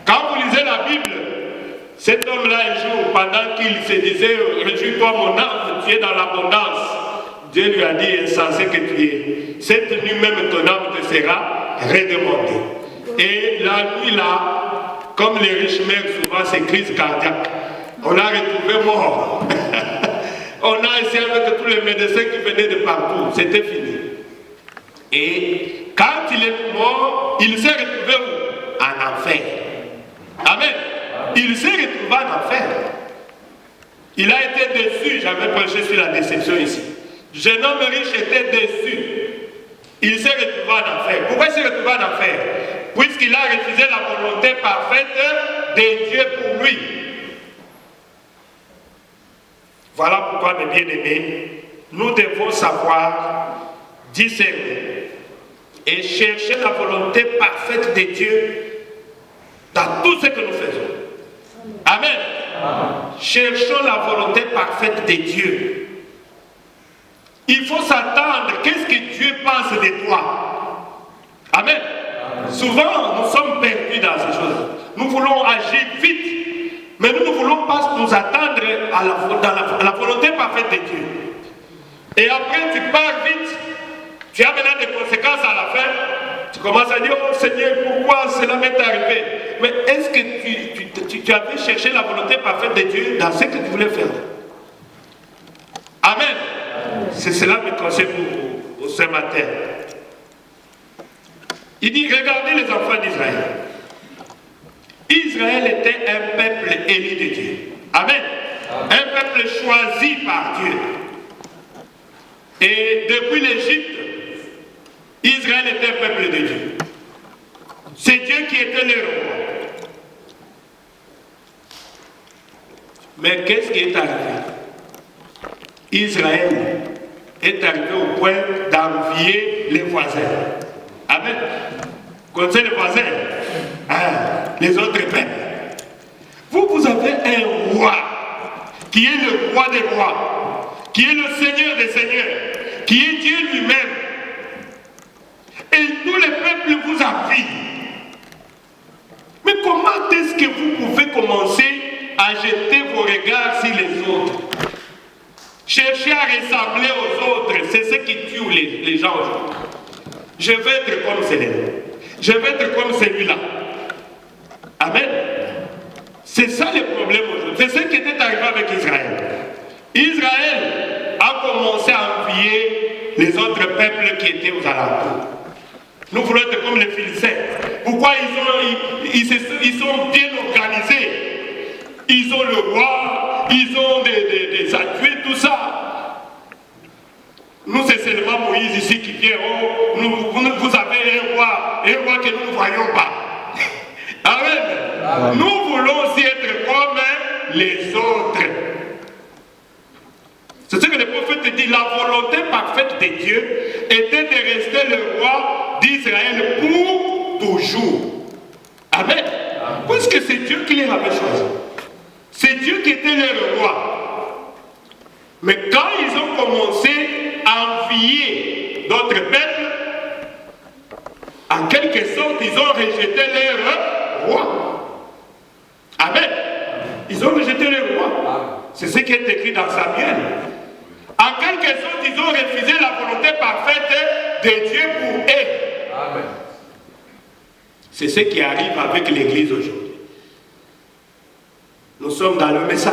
Quand vous lisez la Bible, cet homme-là un jour, pendant qu'il se disait, réjouis-toi mon âme, tu es dans l'abondance, Dieu lui a dit, insensé que tu es, cette nuit même ton âme te sera redemandée. Et la nuit là, comme les riches meurent souvent, c'est crise cardiaque. On l'a retrouvé mort. On a essayé avec tous les médecins qui venaient de partout. C'était fini. Et quand il est mort, il s'est retrouvé où? En enfer. Amen. Il s'est retrouvé en enfer. Il a été déçu. J'avais prêché sur la déception ici. Le jeune homme riche était déçu. Il s'est retrouvé en enfer. Pourquoi il s'est retrouvé en enfer? Puisqu'il a refusé la volonté parfaite de Dieu pour lui. Voilà pourquoi, mes bien-aimés, nous devons savoir discerner et chercher la volonté parfaite de Dieu dans tout ce que nous faisons. Amen. Amen. Cherchons la volonté parfaite de Dieu. Il faut s'attendre. Qu'est-ce que Dieu pense de toi? Amen. Souvent, nous sommes perdus dans ces choses. Nous voulons agir vite, mais nous ne voulons pas nous attendre à la volonté parfaite de Dieu. Et après, tu pars vite, tu as maintenant des conséquences à la fin. Tu commences à dire, oh Seigneur, pourquoi cela m'est arrivé? Mais est-ce que tu avais cherché la volonté parfaite de Dieu dans ce que tu voulais faire? Amen. C'est cela mes conseils pour ce matin. Il dit, regardez les enfants d'Israël. Israël était un peuple élu de Dieu. Amen. Un peuple choisi par Dieu. Et depuis l'Égypte, Israël était un peuple de Dieu. C'est Dieu qui était le roi. Mais qu'est-ce qui est arrivé? Israël est arrivé au point d'envier les voisins. Amen. Vous connaissez les voisins? Les autres peuples. Vous avez un roi qui est le roi des rois, qui est le Seigneur des seigneurs, qui est Dieu lui-même. Et tous les peuples vous envient. Mais comment est-ce que vous pouvez commencer à jeter vos regards sur les autres? Chercher à ressembler aux autres, c'est ce qui tue les gens aujourd'hui. Je veux être comme celui-là. Je veux être comme celui-là. Amen. C'est ça le problème aujourd'hui. C'est ce qui était arrivé avec Israël. Israël a commencé à envier les autres peuples qui étaient aux alentours. Nous voulons être comme les Philistins. Pourquoi ils sont bien organisés? Ils ont le roi, ils ont des atouts, tout ça. Nous, c'est seulement Moïse ici qui vient. Oh, vous avez un roi que nous ne voyons pas. Amen. Amen. Nous voulons aussi être comme les autres. C'est ce que le prophète dit. La volonté parfaite de Dieu était de rester le roi d'Israël pour toujours. Amen. Puisque c'est Dieu qui les avait choisis. C'est Dieu qui était leur roi. Mais quand ils ont commencé à envier d'autres peuples, en quelque sorte, ils ont rejeté leur roi. Amen. Ils ont rejeté leur roi. C'est ce qui est écrit dans Samuel. En quelque sorte, ils ont refusé la volonté parfaite de Dieu pour eux. Amen. C'est ce qui arrive avec l'Église aujourd'hui. Nous sommes dans le message.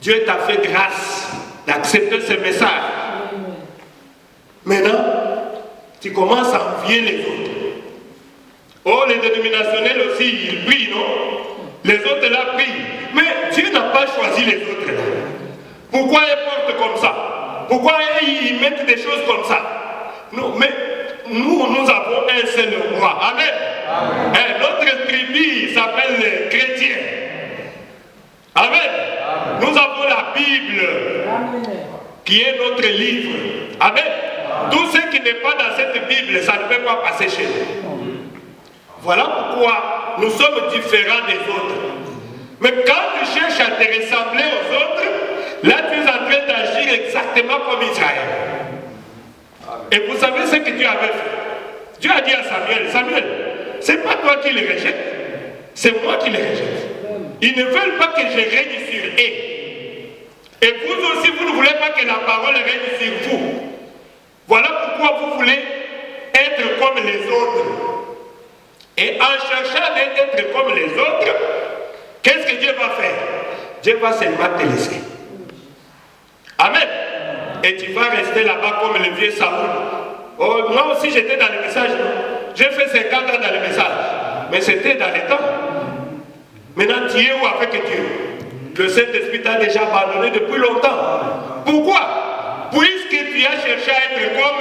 Dieu t'a fait grâce d'accepter ce message. Maintenant, tu commences à envier les autres. Oh, les dénominationnels aussi, ils prient, non? Les autres là prient. Mais Dieu n'a pas choisi les autres là. Pourquoi ils portent comme ça? Pourquoi ils mettent des choses comme ça? Non, mais nous avons un seul roi. Amen. Amen. Et notre tribu s'appelle les chrétiens. Amen. Amen. Nous avons la Bible. Amen. Qui est notre livre. Amen. Amen. Tout ce qui n'est pas dans cette Bible, ça ne peut pas passer chez nous. Voilà pourquoi nous sommes différents des autres. Mais quand tu cherches à te ressembler aux autres, là tu es en train d'agir exactement comme Israël. Et vous savez ce que Dieu avait fait? Dieu a dit à Samuel, Samuel, c'est pas toi qui les rejettes, c'est moi qui les rejette. Ils ne veulent pas que je règne sur eux. Et vous aussi, vous ne voulez pas que la parole règne sur vous. Voilà pourquoi vous voulez être comme les autres. Et en cherchant d'être comme les autres, qu'est-ce que Dieu va faire? Dieu va seulement te laisser. Amen. Et tu vas rester là-bas comme le vieux Saoul. Oh, moi aussi j'étais dans le message. J'ai fait 50 ans dans le message. Mais c'était dans les temps. Maintenant tu es où avec Dieu? Le Saint-Esprit t'a déjà abandonné depuis longtemps. Pourquoi? Puisque tu as cherché à être comme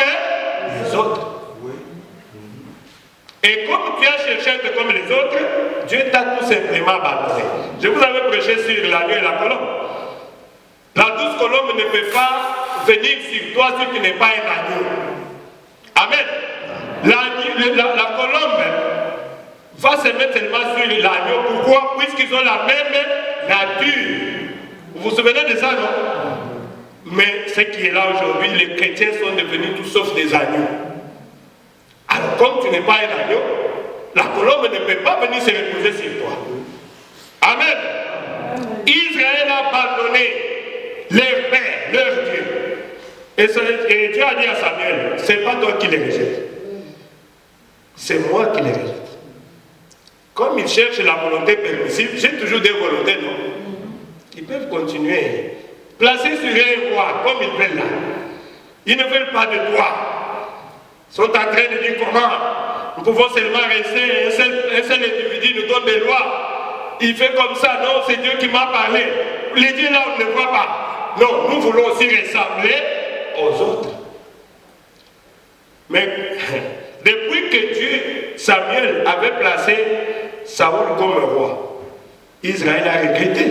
les autres. Et comme tu as cherché à être comme les autres, Dieu t'a tout simplement abandonné. Je vous avais prêché sur l'agneau et la colombe. La douce colombe ne peut pas venir sur toi si tu n'es pas un agneau. Amen. La colombe va se mettre seulement sur l'agneau. Pourquoi? Puisqu'ils ont la même nature. Vous vous souvenez de ça, non? Mais ce qui est là aujourd'hui, les chrétiens sont devenus tout sauf des agneaux. Alors comme tu n'es pas un agneau, la colombe ne peut pas venir se reposer sur toi. Amen. Israël a abandonné leur père, leur Dieu. Et Dieu a dit à Samuel, c'est pas toi qui les rejettes. C'est moi qui les rejette. Comme ils cherchent la volonté permissive, j'ai toujours des volontés, non? Ils peuvent continuer. Placer sur un roi comme ils veulent là. Ils ne veulent pas de toi. Ils sont en train de dire comment nous pouvons seulement rester, un seul individu nous donne des lois. Il fait comme ça, non, c'est Dieu qui m'a parlé. Les dieux là, on ne le voit pas. Non, nous voulons aussi ressembler aux autres. Mais depuis que Dieu, Samuel, avait placé Saoul comme roi, Israël a regretté.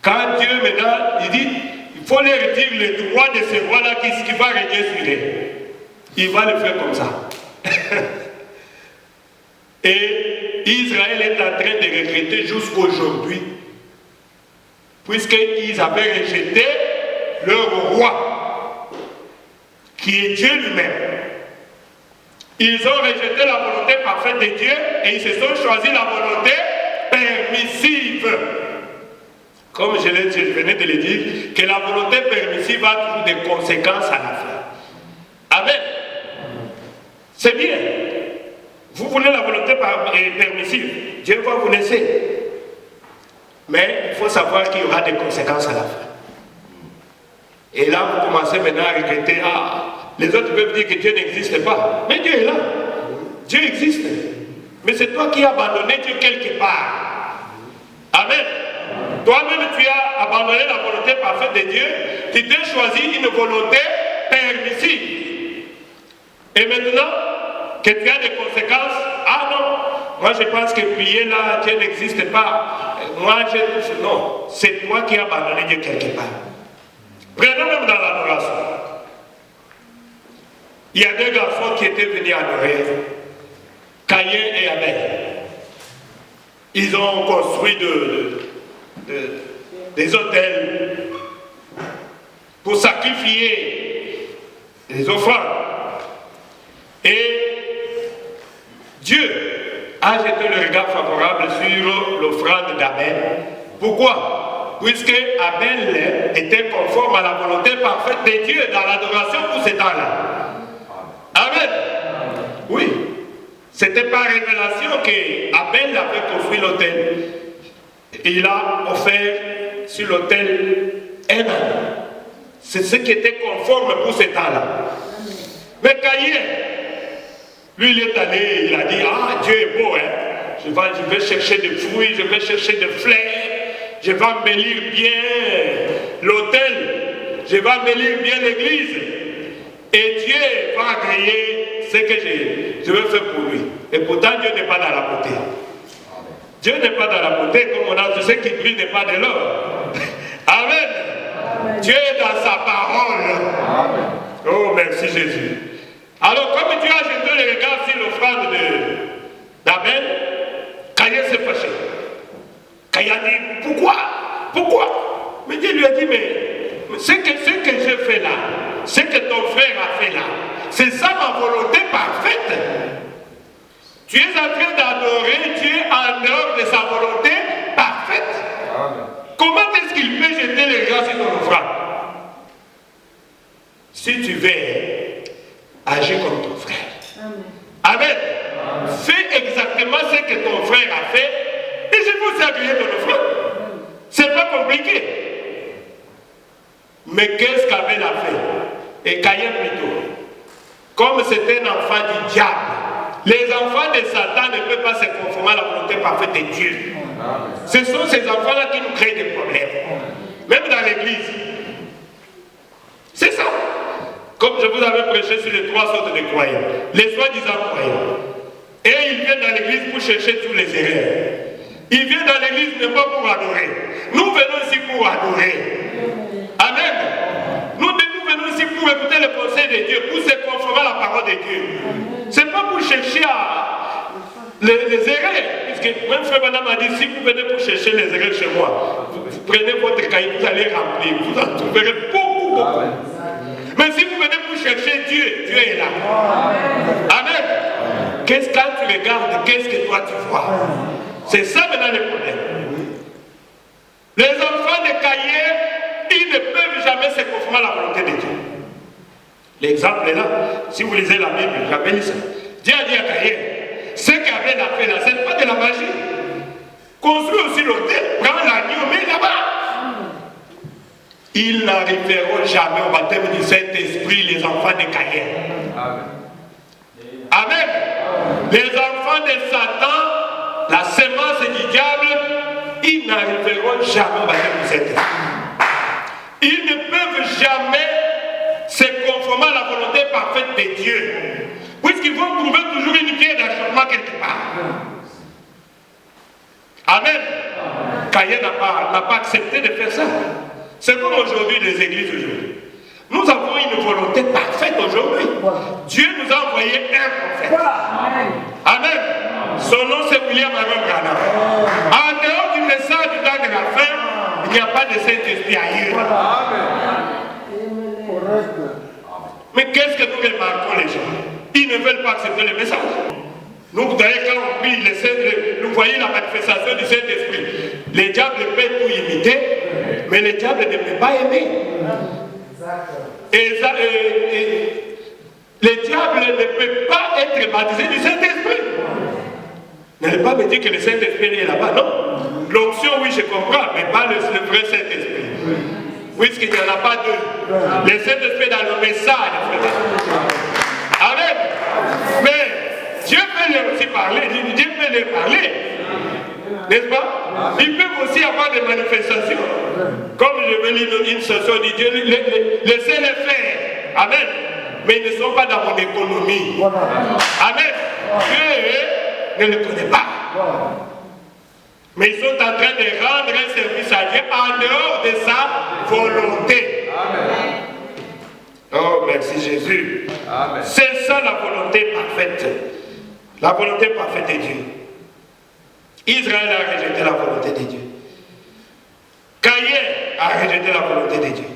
Quand Dieu maintenant, il dit, il faut leur dire le droit de ce roi-là qui va régner sur eux. Il va le faire comme ça. Et Israël est en train de regretter jusqu'aujourd'hui puisqu'ils avaient rejeté leur roi, qui est Dieu lui-même. Ils ont rejeté la volonté parfaite de Dieu et ils se sont choisis la volonté permissive. Comme je venais de le dire, que la volonté permissive a toujours des conséquences à la fin. Amen. C'est bien. Vous voulez la volonté permissive, Dieu va vous laisser. Mais il faut savoir qu'il y aura des conséquences à la fin. Et là, vous commencez maintenant à regretter, les autres peuvent dire que Dieu n'existe pas. Mais Dieu est là. Dieu existe. Mais c'est toi qui as abandonné Dieu quelque part. Amen. Toi-même, tu as abandonné la volonté parfaite de Dieu. Tu t'es choisi une volonté permissive. Et maintenant, que tu as des conséquences, non, moi je pense que prier là, Dieu n'existe pas. Moi, non, c'est toi qui as abandonné Dieu quelque part. Prenons même dans l'adoration. Il y a deux garçons qui étaient venus adorer, Caïn et Abel. Ils ont construit des autels pour sacrifier les offrandes. Et Dieu a jeté le regard favorable sur l'offrande d'Abel. Pourquoi? Puisque Abel était conforme à la volonté parfaite de Dieu dans l'adoration pour ce temps-là. Amen. Oui. C'était par révélation qu'Abel avait construit l'autel. Il a offert sur l'autel un an. C'est ce qui était conforme pour ce temps-là. Mais Caïn, lui, il est allé, il a dit, Dieu est beau, hein. Je vais chercher des fruits, je vais chercher des fleurs, je vais embellir bien l'autel, je vais embellir bien l'église. Et Dieu va agréer ce que je vais faire pour lui. Et pourtant, Dieu n'est pas dans la beauté. Dieu n'est pas dans la beauté, comme on a dit, ce qui brille n'est pas de l'or. Amen. Amen. Dieu est dans sa parole. Amen. Oh, merci Jésus. Alors, comme Dieu a jeté le regard sur l'offrande d'Abel, Caïn s'est fâché. Caïn a dit, pourquoi? Mais Dieu lui a dit, mais ce que je fais là, ce que ton frère a fait là, c'est ça ma volonté parfaite. Tu es en train d'adorer Dieu en dehors de sa volonté parfaite. Amen. Comment est-ce qu'il peut jeter le regard sur ton offrande? Si tu veux, agis comme ton frère. Amen. Amen. Amen. Fais exactement ce que ton frère a fait et je vous agréer ton offrande. C'est pas compliqué. Mais qu'est-ce qu'Abel a fait? Et Caïn plutôt. Comme c'est un enfant du diable, les enfants de Satan ne peuvent pas se conformer à la volonté parfaite de Dieu. Amen. Ce sont ces enfants-là qui nous créent des problèmes. Même dans l'église. C'est ça. Comme je vous avais prêché sur les trois sortes de croyants. Les soi-disant croyants. Et ils viennent dans l'église pour chercher tous les erreurs. Ils viennent dans l'église mais pas pour adorer. Nous venons ici pour adorer. Amen. Nous venons ici pour écouter le conseil de Dieu, pour se conformer à la parole de Dieu. C'est pas pour chercher les erreurs. Puisque même frère madame a dit, si vous venez pour chercher les erreurs chez moi, vous prenez votre cahier, vous allez remplir, vous en trouverez beaucoup. Mais si vous venez pour chercher Dieu, Dieu est là. Amen. Qu'est-ce que quand tu regardes, qu'est-ce que toi tu vois? C'est ça maintenant le problème. Les enfants de Caïn, ils ne peuvent jamais se conformer à la volonté de Dieu. L'exemple est là. Si vous lisez la Bible, j'avais lu ça. Dieu a dit à Caïn, ce qu'Abel a fait là, ce n'est pas de la magie. Construis aussi l'autel, prends l'agneau, mets là-bas. Ils n'arriveront jamais au baptême du Saint-Esprit, les enfants de Caïn. Amen. Amen. Les enfants de Satan, la sémence du diable, ils n'arriveront jamais au baptême du Saint-Esprit. Ils ne peuvent jamais se conformer à la volonté parfaite de Dieu. Puisqu'ils vont trouver toujours une pierre d'achoppement quelque part. Amen. Caïn n'a pas accepté de faire ça. C'est comme aujourd'hui les églises aujourd'hui. Nous avons une volonté parfaite aujourd'hui. Dieu nous a envoyé un prophète. Amen. Son nom c'est William Aaron Branham. En dehors du message du temps de la fin, il n'y a pas de Saint-Esprit ailleurs. Mais qu'est-ce que nous remarquons les gens? Ils ne veulent pas accepter le message. Nous, d'ailleurs, quand on prie, nous voyons la manifestation du Saint-Esprit. Les diables peuvent tout imiter, mais les diables ne peuvent pas aimer. Et les diables ne peuvent pas être baptisés du Saint-Esprit. N'allez pas me dire que le Saint-Esprit est là-bas, non. L'onction, oui, je comprends, mais pas le vrai Saint-Esprit. Puisqu'il n'y en a pas deux. Le Saint-Esprit est dans le message, frère. Amen. Mais Dieu peut leur aussi parler. Dieu peut leur parler. N'est-ce pas? Ils peuvent aussi avoir des manifestations. Comme je vais lire une chanson de Dieu, laissez-les faire. Amen. Mais ils ne sont pas dans mon économie. Amen. Dieu ne le connaît pas. Mais ils sont en train de rendre un service à Dieu en dehors de sa volonté. Amen. Oh, merci Jésus. C'est ça la volonté parfaite. La volonté parfaite de Dieu. Israël a rejeté la volonté de Dieu. Caïn a rejeté la volonté de Dieu.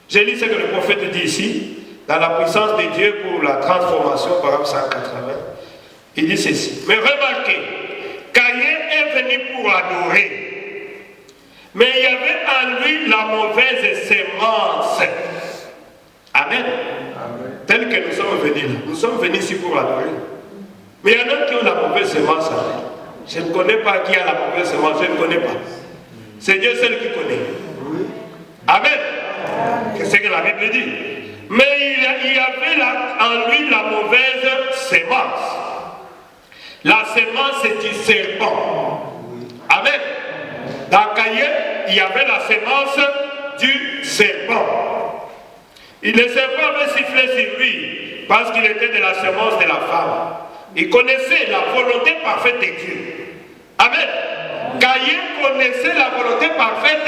Je lis ce que le prophète dit ici, dans la puissance de Dieu pour la transformation, par exemple 180. Il dit ceci. Mais remarquez, Caïn est venu pour adorer. Mais il y avait en lui la mauvaise sémence. Amen. Tel que nous sommes venus là. Nous sommes venus ici pour adorer. Mais il y en a qui ont la mauvaise sémence. Je ne connais pas qui a la mauvaise sémence. Je ne connais pas. C'est Dieu seul qui connaît. Amen. C'est ce que la Bible dit. Mais il y avait en lui la mauvaise sémence. La sémence du serpent. Amen. Dans Caïn, il y avait la sémence du serpent. Et le serpent avait sifflé sur lui parce qu'il était de la sémence de la femme. Il connaissait la volonté parfaite de Dieu. Amen. Caïn connaissait la volonté parfaite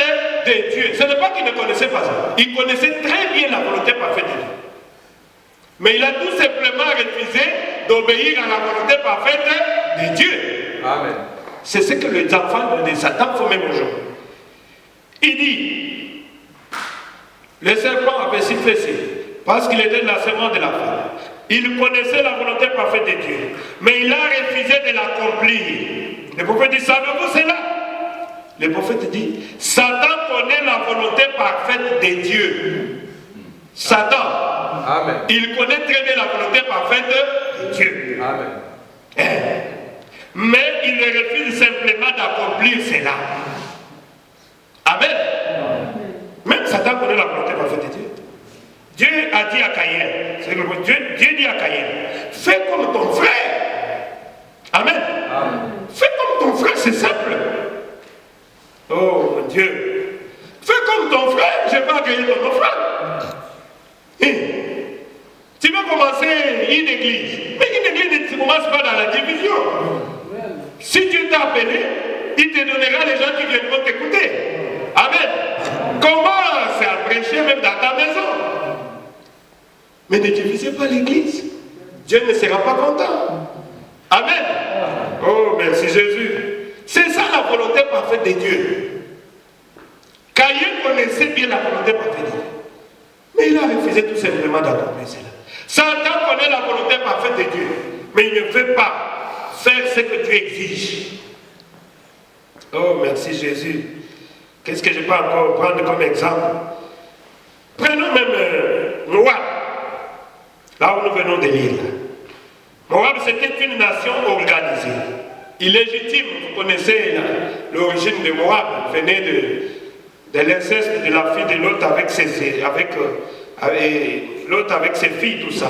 de Dieu. Ce n'est pas qu'il ne connaissait pas ça. Il connaissait très bien la volonté parfaite de Dieu. Mais il a tout simplement refusé d'obéir à la volonté parfaite de Dieu. Amen. C'est ce que les enfants de Satan font même aujourd'hui. Il dit, le serpent avait sifflé parce qu'il était de la sémence de la femme. Il connaissait la volonté parfaite de Dieu, mais il a refusé de l'accomplir. Le prophète dit, savez-vous cela? Le prophète dit, Satan connaît la volonté parfaite de Dieu. Satan, amen. Il connaît très bien la volonté parfaite de Dieu. Amen. Mais il refuse simplement d'accomplir cela. Amen. Même Satan connaît la volonté parfaite de Dieu. Dieu a dit à Caïn, Dieu dit à Caïn, fais comme ton frère. Amen. Amen. Fais comme ton frère, c'est simple. Oh mon Dieu. Fais comme ton frère, je vais accueillir ton frère. Tu vas commencer une église. Mais une église ne commence pas dans la division. Si Dieu t'a appelé, il te donnera les gens qui viendront t'écouter. Amen. Commence à prêcher même dans ta maison. Mais ne divisez pas l'église. Dieu ne sera pas content. Amen. Oh, merci Jésus. C'est ça la volonté parfaite de Dieu. Caïn connaissait bien la volonté parfaite de Dieu. Mais il a refusé tout simplement d'accomplir cela. Satan connaît la volonté parfaite de Dieu. Mais il ne veut pas faire ce que Dieu exige. Oh, merci Jésus. Qu'est-ce que je peux encore prendre comme exemple? Prenons même Moab. Là où nous venons de lire. Moab, c'était une nation organisée. Illégitime, vous connaissez l'origine de Moab, venait de l'inceste de la fille de l'autre avec ses filles, tout ça.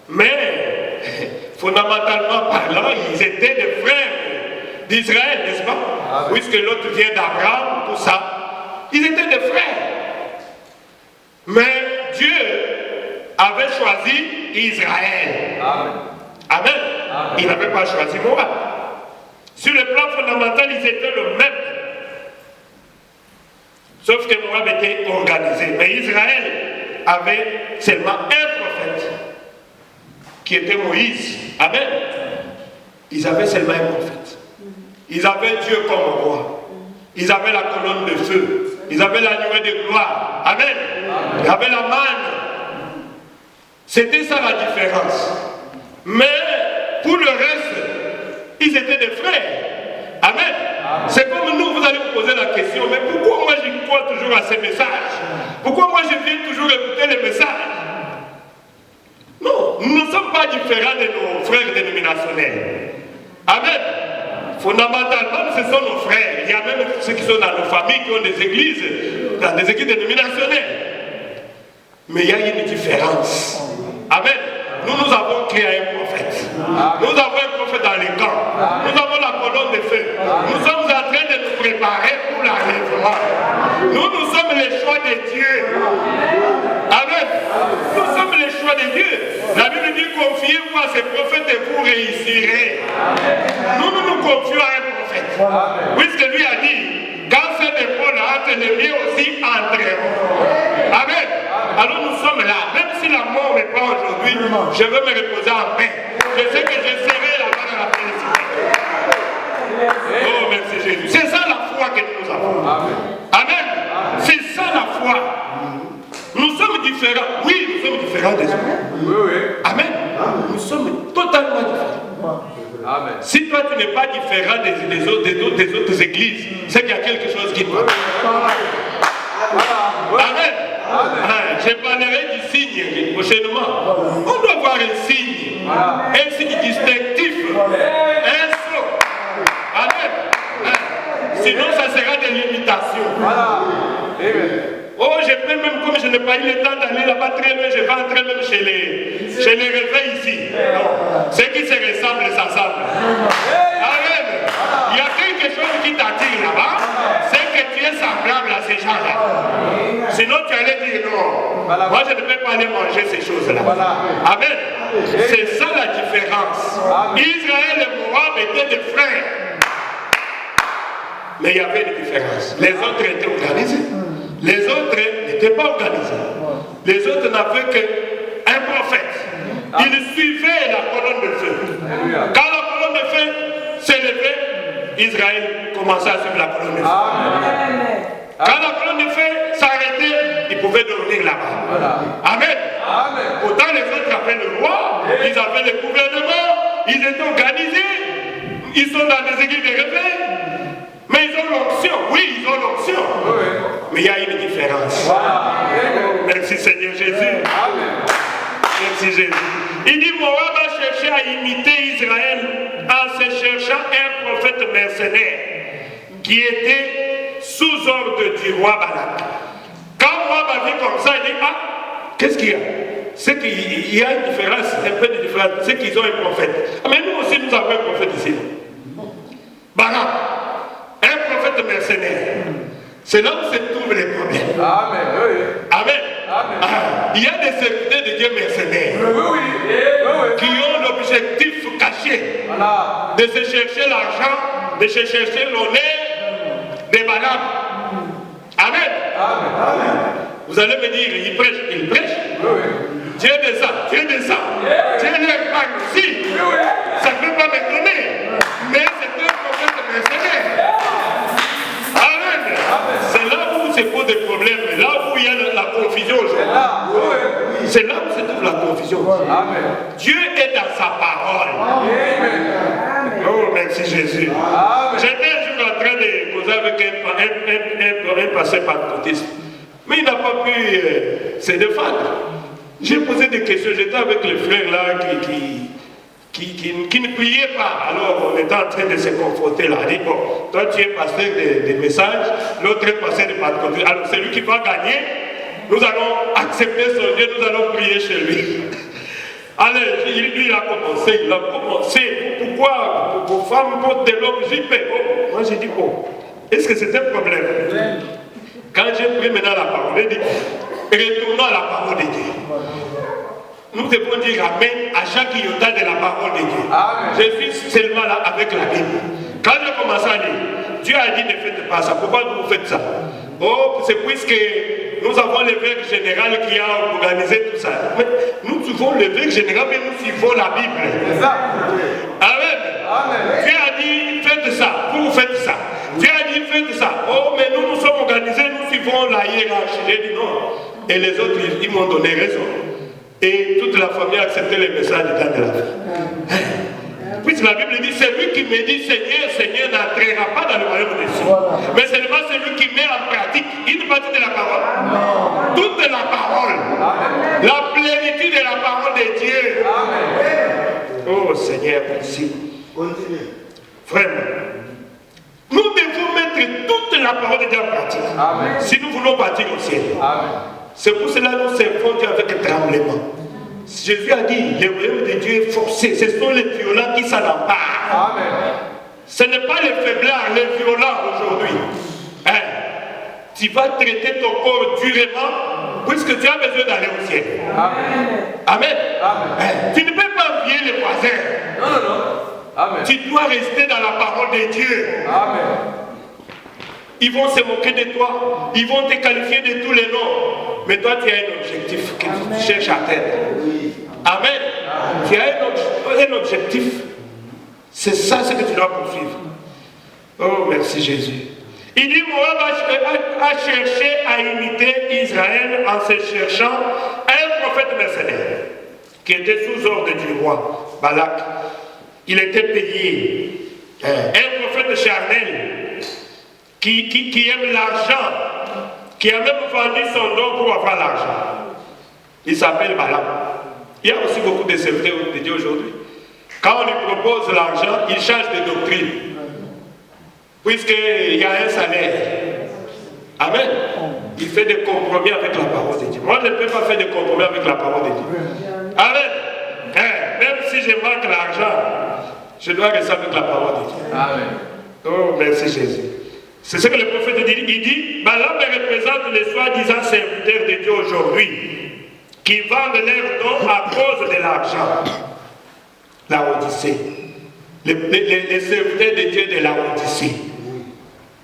Mais, fondamentalement parlant, ils étaient des frères d'Israël, n'est-ce pas? Ah, oui. Puisque l'autre vient d'Abraham, tout ça. Ils étaient des frères. Mais Dieu avait choisi Israël. Amen. Amen. Amen. Il n'avait pas choisi Moab. Sur le plan fondamental, ils étaient le même. Sauf que Moab était organisé. Mais Israël avait seulement un prophète, qui était Moïse. Amen. Ils avaient seulement un prophète. Ils avaient Dieu comme roi. Ils avaient la colonne de feu. Ils avaient la nuée de gloire. Amen. Il y avait la manne. C'était ça la différence. Mais pour le reste, ils étaient des frères. Amen. C'est comme nous, vous allez vous poser la question, mais pourquoi moi je crois toujours à ces messages? Pourquoi moi je viens toujours écouter les messages? Non, nous ne sommes pas différents de nos frères dénominationnels. Amen. Fondamentalement, ce sont nos frères. Il y a même ceux qui sont dans nos familles, qui ont des églises, dans des églises dénominationnelles. Mais il y a une différence. Amen. Nous avons créé un prophète. Nous avons un prophète dans les camps. Nous avons la colonne de feu. Nous sommes en train de nous préparer pour l'enlèvement. Nous sommes les choix de Dieu. Amen. Nous sommes les choix de Dieu. La Bible dit confiez-vous à ces prophètes et vous réussirez. Nous confions à un prophète. Puisque lui a dit, quand ces épaules entrent, les miens aussi entreront. Amen. Alors nous sommes là. Même si la mort n'est pas aujourd'hui, je veux me reposer en paix. Je sais que je serai là-bas dans la félicité. Oh, merci Jésus. C'est ça la foi que nous avons. Amen. C'est ça la foi. Nous sommes différents. Oui, nous sommes différents des autres. Amen. Nous sommes totalement différents. Amen. Si toi tu n'es pas différent des autres églises, c'est qu'il y a quelque chose qui ne va pas. Amen. Je parlerai du signe prochainement. On doit voir un signe distinctif, un saut. Amen. Sinon, ça sera des limitations. Oh, je peux même, comme je n'ai pas eu le temps d'aller là-bas très loin, je vais entrer même chez les réveils ici. Non. Ceux qui se ressemblent s'assemblent. Amen. Il y a quelque chose qui t'attire là-bas, c'est que tu es semblable à ces gens-là. Sinon, tu allais dire non. Moi, je ne peux pas aller manger ces choses-là. Amen. C'est ça la différence. Israël et Moab étaient des frères. Mais il y avait une différence. Les autres étaient organisés. Les autres n'étaient pas organisés. Les autres n'avaient qu'un prophète. Ils suivaient la colonne de feu. Quand la colonne de feu s'élevait, Israël commençait à suivre la colonne de feu. Quand la colonne de feu s'arrêtait, ils pouvaient dormir là-bas. Amen. Pourtant, les autres avaient le roi, ils avaient le gouvernement, ils étaient organisés, ils sont dans des églises de réveil. Mais ils ont l'onction, oui, ils ont l'onction. Mais il y a une différence. Merci Seigneur Jésus. Merci Jésus. Il dit Moab a cherché à imiter Israël en se cherchant un prophète mercenaire qui était sous ordre du roi Balak. Quand Moab a vu comme ça, il dit qu'est-ce qu'il y a? C'est qu'il y a une différence, un peu de différence. C'est qu'ils ont un prophète. Mais nous aussi, nous avons un prophète ici. Balak. Un prophète mercenaire. C'est là où se trouvent les problèmes. Amen. Il y a des serviteurs de Dieu mercenaires qui ont l'objectif caché de se chercher l'argent, de se chercher l'honneur des Balaam. Amen. Vous allez me dire, il prêche. Dieu descend. Dieu leur parle aussi. Ça ne peut pas m'étonner. Mais c'est un prophète mercenaire. C'est là où se pose des problèmes, là où il y a la confusion aujourd'hui. C'est là où se trouve la confusion. Dieu est dans sa parole. Oh, merci Jésus. J'étais un jour en train de causer avec un pasteur pentecôtiste, mais il n'a pas pu se défendre. J'ai posé des questions, j'étais avec les frères là qui ne priait pas. Alors on était en train de se confronter là. On dit, bon, toi tu es pasteur des messages, l'autre est pasteur de Pentecôte. Alors c'est lui qui va gagner. Nous allons accepter son Dieu, nous allons prier chez lui. Allez, lui il a commencé. Pourquoi vos femmes portent de longues jupes? Moi j'ai dit, bon, est-ce que c'est un problème? Quand j'ai pris maintenant la parole, j'ai dit, retournons à la parole de Dieu. Nous devons dire Amen à chaque iota de la parole de Dieu. Amen. Je suis seulement là avec la Bible. Quand j'ai commencé à lire, Dieu a dit ne faites pas ça. Pourquoi vous faites ça? Oh, c'est puisque nous avons l'évêque général qui a organisé tout ça. Mais nous suivons l'évêque général, mais nous suivons la Bible. Amen. Dieu a dit faites ça. Vous faites ça. Dieu a dit faites ça. Oh, mais nous sommes organisés, nous suivons font la hiérarchie. J'ai dit non. Et les autres, ils m'ont donné raison. Et toute la famille a accepté le message du temps de la vie. Puisque la Bible dit, c'est lui qui me dit, Seigneur, Seigneur, n'entrera pas dans le royaume des cieux. Mais seulement celui qui met en pratique une partie de la parole. Toute la parole. La plénitude de la parole de Dieu. Oh Seigneur, merci. Vraiment. Nous devons mettre toute la parole de Dieu en pratique. Si nous voulons partir au ciel. C'est pour cela que nous servons Dieu avec tremblement. Jésus a dit, le royaume de Dieu est forcé. Ce sont les violents qui s'en emparent. Ce n'est pas les faiblards, les violents aujourd'hui. Hein? Tu vas traiter ton corps durement, puisque tu as besoin d'aller au ciel. Amen. Hein? Tu ne peux pas envier les voisins. Non. Tu dois rester dans la parole de Dieu. Ils vont se moquer de toi. Ils vont te qualifier de tous les noms. Mais toi, tu as un objectif que tu cherches à atteindre. Amen. Tu as un objectif. C'est ça ce que tu dois poursuivre. Oh, merci Jésus. Il dit, Moab a cherché à imiter Israël en se cherchant un prophète mercenaire qui était sous ordre du roi Balak. Il était payé. Un prophète charnel qui aime l'argent, qui a même vendu son don pour avoir l'argent. Il s'appelle Balaam. Il y a aussi beaucoup de serviteurs de Dieu aujourd'hui. Quand on lui propose l'argent, il change de doctrine. Puisqu'il y a un salaire. Amen. Il fait des compromis avec la parole de Dieu. Moi, je ne peux pas faire de compromis avec la parole de Dieu. Amen. Même si je manque l'argent, je dois rester avec la parole de Dieu. Amen. Oh, merci Jésus. C'est ce que le prophète dit. Il dit, Balaam représente les soi-disant serviteurs de Dieu aujourd'hui, qui vendent leurs dons à cause de l'argent. La Odyssée. Les serviteurs de Dieu de la Odyssée.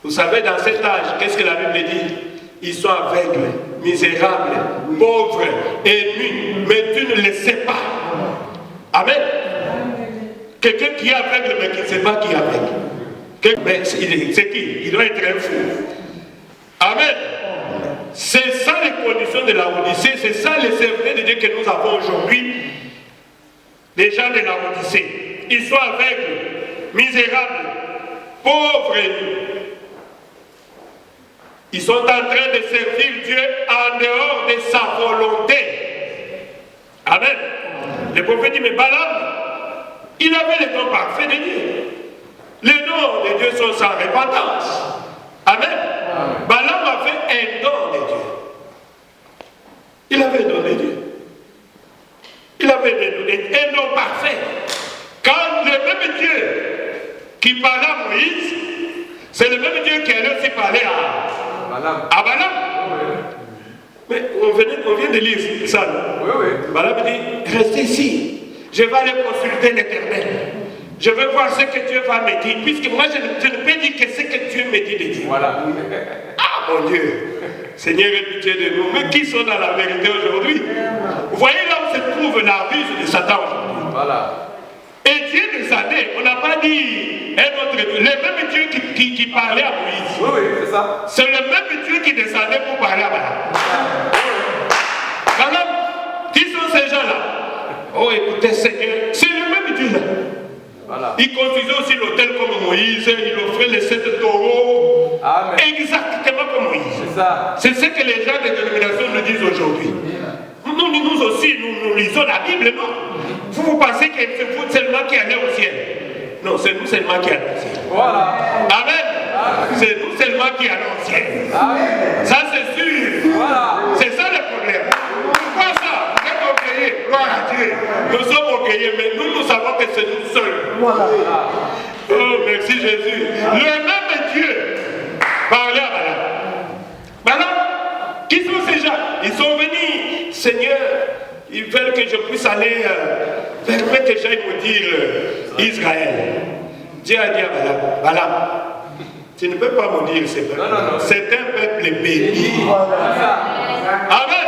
Vous savez, dans cet âge, qu'est-ce que la Bible dit? Ils sont aveugles, misérables, pauvres, ennemis, mais tu ne les sais pas. Amen. Quelqu'un qui est aveugle, mais qui ne sait pas qui est aveugle. Mais c'est qui? Il doit être un fou. Amen. C'est ça les conditions de la Odyssée, c'est ça les serviteurs de Dieu que nous avons aujourd'hui. Les gens de la Odyssée. Ils sont aveugles, misérables, pauvres. Ils sont en train de servir Dieu en dehors de sa volonté. Amen. Le prophète dit, mais Balaam, il avait le don parfait de Dieu. Les dons de Dieu sont sans repentance. Amen. Balaam avait un don de Dieu. Il avait un don de Dieu. Il avait un don parfait. Quand le même Dieu qui parlait à Moïse, c'est le même Dieu qui allait aussi parler à Balaam. Mais on vient de lire ça. Balaam dit, restez ici. Je vais aller consulter l'Éternel. Je veux voir ce que Dieu va me dire, puisque moi je ne peux dire que ce que Dieu me dit de dire. Voilà. Ah mon Dieu, Seigneur, aie pitié de nous. Mais qui sont dans la vérité aujourd'hui? Vous voyez là où se trouve la ruse de Satan aujourd'hui. Voilà. Et Dieu descendait, on n'a pas dit un autre Dieu, le même Dieu qui parlait à Moïse. Oui, c'est ça. C'est le même Dieu qui descendait pour parler à Balaam. Balaam, qui sont ces gens-là? Oh écoutez Seigneur, c'est le même Dieu là. Voilà. Il construisait aussi l'autel comme Moïse, il offrait les 7 taureaux. Amen. Exactement comme Moïse. C'est ce que les gens des dénominations nous disent aujourd'hui. Nous aussi, nous lisons la Bible, non? Vous pensez que c'est vous seulement qui allez au ciel? Non, c'est nous seulement qui allons au ciel. Voilà. Amen. C'est nous seulement qui allons au ciel. Amen. Ça c'est sûr. Voilà. C'est ça le problème. Pourquoi ça? Vous êtes orgueilleux. Gloire à Dieu. Nous sommes orgueilleux, mais nous savons que c'est nous seuls. Voilà. Oh, merci Jésus. Le même Dieu parlait à Balaam. Balaam, qui sont ces gens? Ils sont venus, Seigneur, ils veulent que je puisse aller permettre que j'aille me dire Israël. Dieu a dit à Balaam, Balaam, tu ne peux pas me dire c'est peuple. C'est un peuple béni. Amen.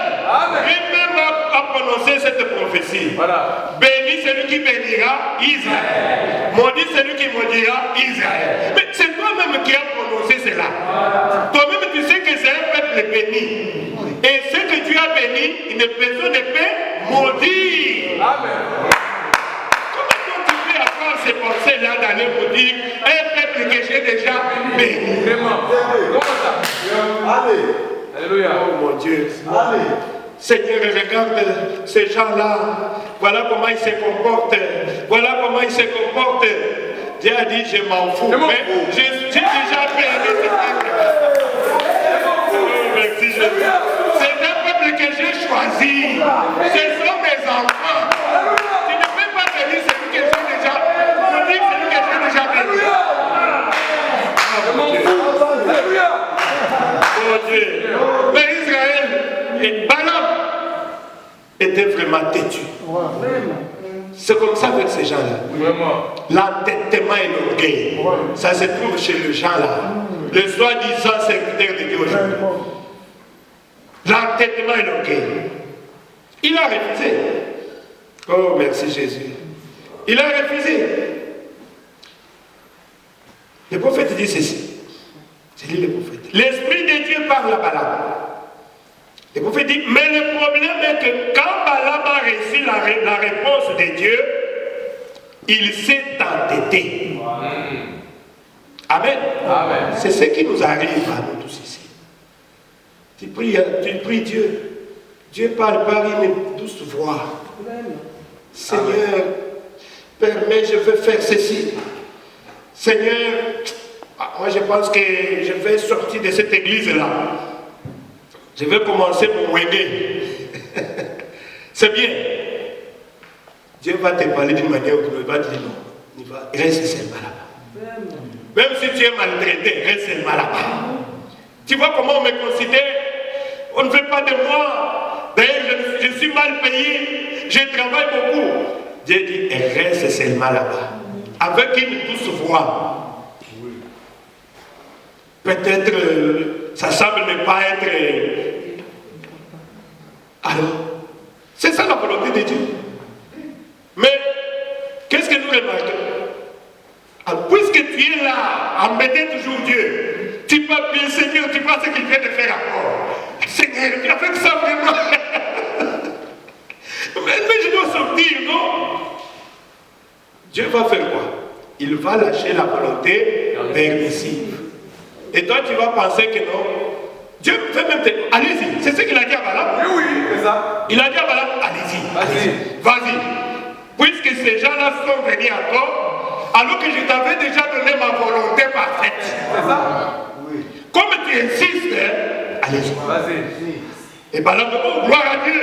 Lui-même a prononcé cette prophétie. Voilà. Béni celui qui bénira Israël. Maudit celui qui maudira Israël. Mais c'est toi-même qui as prononcé cela. Toi-même tu sais que c'est un peuple béni. personne ne peut maudire. Amen. Comment tu peux avoir ces pensées-là d'aller maudire un peuple que j'ai déjà béni? Vraiment. Comment ça? Allez. Alléluia. Oh mon Dieu. Allez. Seigneur, regarde ces gens-là. Voilà comment ils se comportent. Voilà comment ils se comportent. Dieu a dit, je m'en fous. Mais j'ai déjà béni ce peuple. Merci Jésus. C'est un peuple que j'ai choisi. Ce sont mes enfants. Tu ne peux pas bénir celui que j'ai déjà. Je dis celui que j'ai déjà béni. Mon Dieu. Alléluia. Oh Dieu. Mais Israël, et Balaam était vraiment têtu. C'est comme ça avec ces gens-là. L'entêtement et l'orgueil. Ça se trouve chez les gens-là. Le soi-disant serviteur de Dieu aujourd'hui. L'entêtement et l'orgueil. Il a refusé. Oh, merci Jésus. Il a refusé. Le prophète dit ceci. C'est lui le prophète. L'Esprit de Dieu parle à Balaam. Le prophète dit, mais le problème est que quand Balaam a reçu la réponse de Dieu, il s'est entêté. Amen. Amen. C'est ce qui nous arrive à nous tous ici. Tu pries Dieu. Dieu parle par une douce voix. Seigneur, permets, je veux faire ceci. Seigneur, moi je pense que je vais sortir de cette église-là. Je vais commencer pour Wenge. C'est bien. Dieu va te parler d'une manière où il va te dire non. Reste seulement là-bas. Même si tu es maltraité, reste seulement là-bas. Tu vois comment on me considère? On ne veut pas de moi. D'ailleurs, je suis mal payé. Je travaille beaucoup. Dieu dit, reste seulement là-bas. Avec une douce voix. Peut-être ça semble ne pas être. Alors, c'est ça la volonté de Dieu. Mais, qu'est-ce que nous remarquons? Alors, puisque tu es là, embêter toujours Dieu, tu vas bien Seigneur, tu vois ce qu'il vient de faire encore. Seigneur, tu as fait ça vraiment. mais je dois sortir, non? Dieu va faire quoi? Il va lâcher la volonté permissive. Et toi, tu vas penser que non. Dieu fait même te... Allez-y, c'est ce qu'il a dit à Balaam. Oui, c'est ça. Il a dit à Balaam, allez-y, vas-y. Puisque ces gens-là sont venus à toi, alors que je t'avais déjà donné ma volonté parfaite. C'est ça? Oui. Comme tu insistes, allez-y. Vas-y. Et Balaam dit, oh, gloire à Dieu.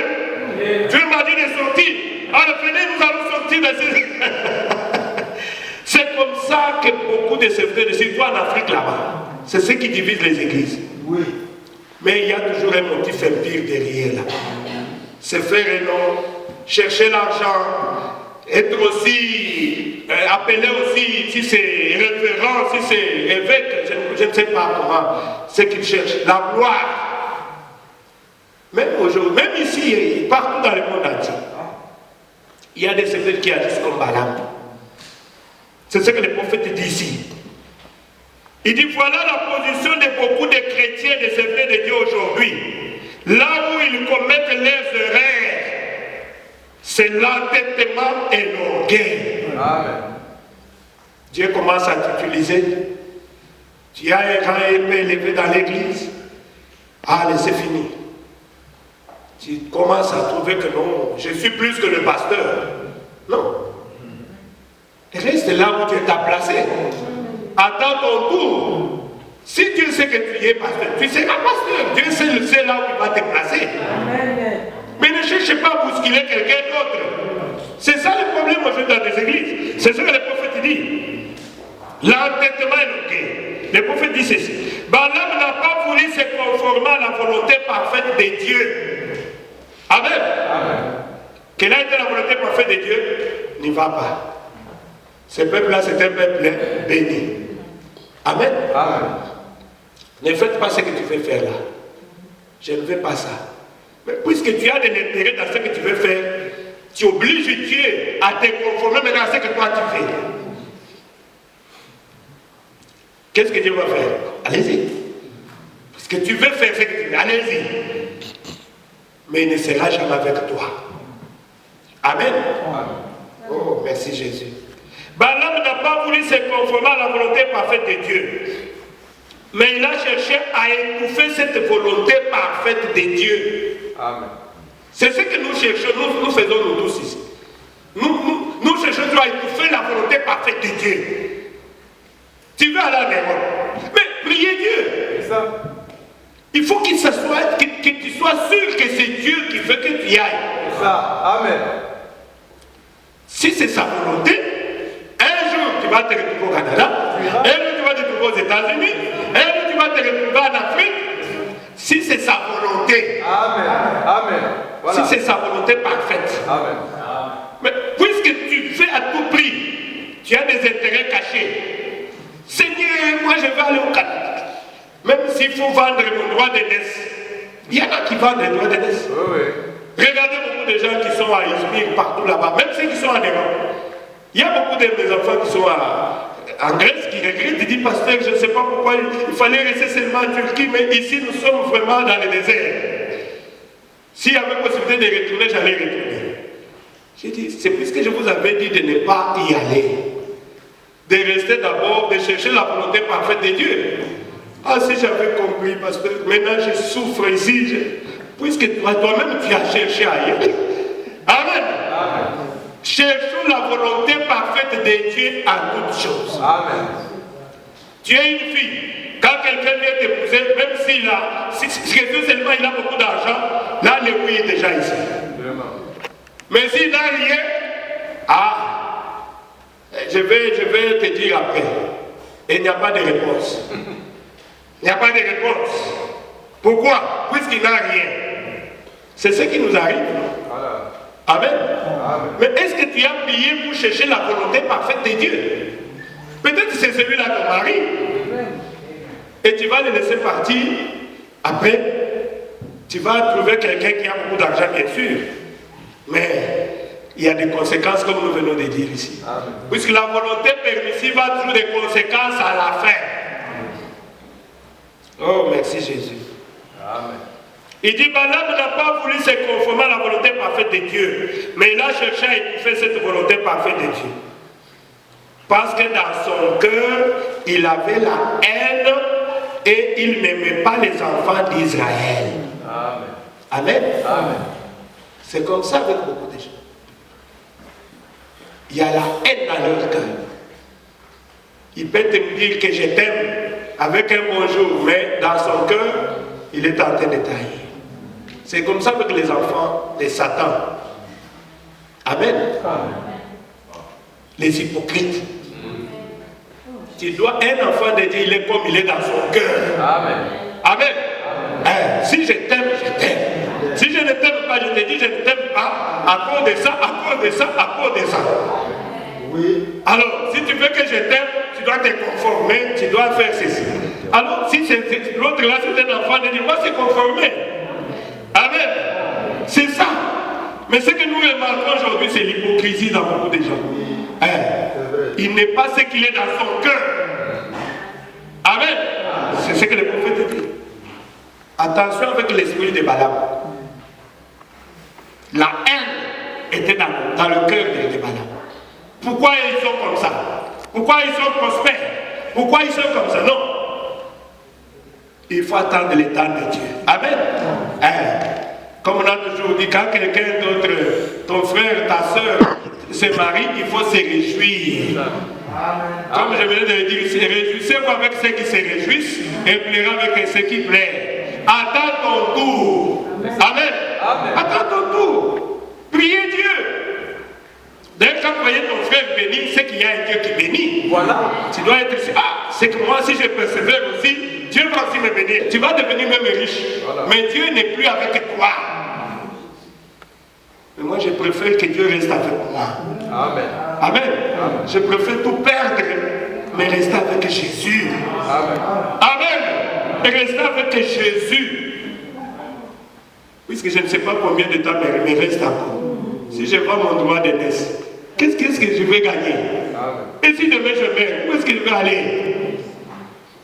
Dieu m'a dit de sortir. Alors venez, nous allons sortir de ces... C'est comme ça que beaucoup de serviteurs, surtout en Afrique là-bas, c'est ce qui divise les églises. Oui. Mais il y a toujours un motif empire derrière là. Se faire un nom, chercher l'argent, être aussi, appelé aussi, si c'est référent, si c'est évêque, je ne sais pas comment, ce qu'ils cherchent, la gloire. Même aujourd'hui, même ici, partout dans le monde entier, il y a des serviteurs qui agissent comme Balaam. C'est ce que le prophète dit ici. Il dit, voilà la position de beaucoup de chrétiens, de serviteurs de Dieu aujourd'hui. Là où ils commettent les erreurs, c'est l'entêtement et l'orgueil. Amen. Dieu commence à t'utiliser. Tu as un rang épais élevé dans l'église. Allez, c'est fini. Tu commences à trouver que non, je suis plus que le pasteur. Non. Reste là où Dieu t'a placé. Attends ton tour. Si Dieu sait que tu es pasteur, tu seras pasteur. Dieu sait là où il va te placer. Amen. Mais ne cherche pas à bousculer quelqu'un d'autre. C'est ça le problème aujourd'hui dans les églises. C'est ce que le prophète dit. L'entêtement est l'orgueil. Le prophète dit ceci. Balaam n'a pas voulu se conformer à la volonté parfaite de Dieu. Amen. Amen. Quelle a été la volonté parfaite de Dieu? N'y va pas. Ce peuple-là, c'est un peuple béni. Amen. Amen. Ne faites pas ce que tu veux faire là. Je ne veux pas ça. Mais puisque tu as de l'intérêt dans ce que tu veux faire, tu obliges Dieu à te conformer maintenant à ce que toi tu fais. Qu'est-ce que Dieu va faire? Allez-y. Parce que tu veux faire ce que tu veux. Allez-y. mais il ne sera jamais avec toi. Amen. Oh, merci Jésus. Balaam n'a pas voulu se conformer à la volonté parfaite de Dieu. Mais il a cherché à étouffer cette volonté parfaite de Dieu. Amen. C'est ce que nous cherchons, nous faisons nous tous ici. Nous cherchons à étouffer la volonté parfaite de Dieu. Tu veux aller en Europe, mais priez Dieu. C'est ça. Il faut que tu sois sûr que c'est Dieu qui veut que tu y ailles. C'est ça. Amen. Si c'est sa volonté, un jour tu vas te retrouver au Canada, un jour tu vas te retrouver aux États-Unis, un jour tu vas te retrouver en Afrique. Si c'est sa volonté. Amen. Amen. Voilà. Si c'est sa volonté parfaite. Amen. Mais puisque tu fais à tout prix, tu as des intérêts cachés. Seigneur, moi je vais aller au Canada. Même s'il faut vendre mon droit d'aînesse. Il y en a qui vendent les droits d'aînesse. Oui, oui. Regardez beaucoup de gens qui sont à Izmir, partout là-bas, même ceux qui sont en Europe. Il y a beaucoup de mes enfants qui sont en Grèce qui regrettent. Ils disent, pasteur, je ne sais pas pourquoi il fallait rester seulement en Turquie, mais ici nous sommes vraiment dans le désert. S'il y avait possibilité de retourner, j'allais retourner. J'ai dit, c'est puisque je vous avais dit de ne pas y aller. De rester d'abord, de chercher la volonté parfaite de Dieu. Ah, si j'avais compris, parce que maintenant je souffre ici, puisque toi-même tu as cherché ailleurs. Amen. Amen. Cherchons la volonté parfaite de Dieu en toutes choses. Amen. Tu es une fille. Quand quelqu'un vient t'épouser, même s'il a, si seulement il a beaucoup d'argent, là le oui est déjà ici. Mais s'il n'a rien, je vais te dire après. Et il n'y a pas de réponse. Il n'y a pas de réponse. Pourquoi? Puisqu'il n'a rien. C'est ce qui nous arrive. Voilà. Amen. Amen. Mais est-ce que tu as prié pour chercher la volonté parfaite de Dieu? Peut-être que c'est celui-là ton mari. Et tu vas le laisser partir. Après, tu vas trouver quelqu'un qui a beaucoup d'argent, bien sûr. Mais il y a des conséquences comme nous venons de dire ici. Amen. Puisque la volonté permissive a toujours des conséquences à la fin. Oh, merci Jésus. Amen. Il dit, Balaam n'a pas voulu se conformer à la volonté parfaite de Dieu, mais il a cherché à étouffer cette volonté parfaite de Dieu. Parce que dans son cœur, il avait la haine et il n'aimait pas les enfants d'Israël. Amen. Amen. Amen. C'est comme ça avec beaucoup de gens. Il y a la haine dans leur cœur. Il peut te dire que je t'aime avec un bonjour, mais dans son cœur, il est en train de trahir. C'est comme ça avec les enfants de Satan. Amen. Amen. Les hypocrites. Tu dois, un enfant de Dieu, il est comme il est dans son cœur. Amen. Amen. Amen. Si je t'aime, je t'aime. Si je ne t'aime pas, je te dis, je ne t'aime pas à cause de ça, à cause de ça, à cause de ça. Oui. Alors, si tu veux que je t'aime, tu dois te conformer, tu dois faire ceci. Alors, si l'autre là, c'est un enfant de Dieu, il va se conformer. Amen. C'est ça. Mais ce que nous remarquons aujourd'hui, c'est l'hypocrisie dans beaucoup de gens. Hein? Il n'est pas ce qu'il est dans son cœur. Amen. C'est ce que le prophète dit. Attention avec l'esprit de Balaam. La haine était dans le cœur de Balaam. Pourquoi ils sont comme ça? Pourquoi ils sont prospères? Pourquoi ils sont comme ça? Non. Il faut attendre le temps de Dieu. Amen. Comme on a toujours dit, quand quelqu'un d'autre, ton frère, ta soeur, se marie, il faut se réjouir. Comme je venais de le dire, réjouissez-vous avec ceux qui se réjouissent et pleurez avec ceux qui pleurent. Attends ton tour. Amen. Amen. Attends ton tour. Priez Dieu. D'ailleurs, quand vous voyez ton frère béni, c'est qu'il y a un Dieu qui bénit. Voilà. Tu dois être ici. Ah, c'est que moi, si je persévère aussi, Dieu va aussi me bénir. Tu vas devenir même riche. Voilà. Mais Dieu n'est plus avec toi. Mais moi, je préfère que Dieu reste avec moi. Amen. Amen. Amen. Je préfère tout perdre, mais rester avec Jésus. Amen. Amen. Et rester avec Jésus. Puisque je ne sais pas combien de temps il me reste encore. Si je vends mon droit d'aînesse, qu'est-ce que je vais gagner? Amen. Et si demain je meurs, où est-ce que je vais aller?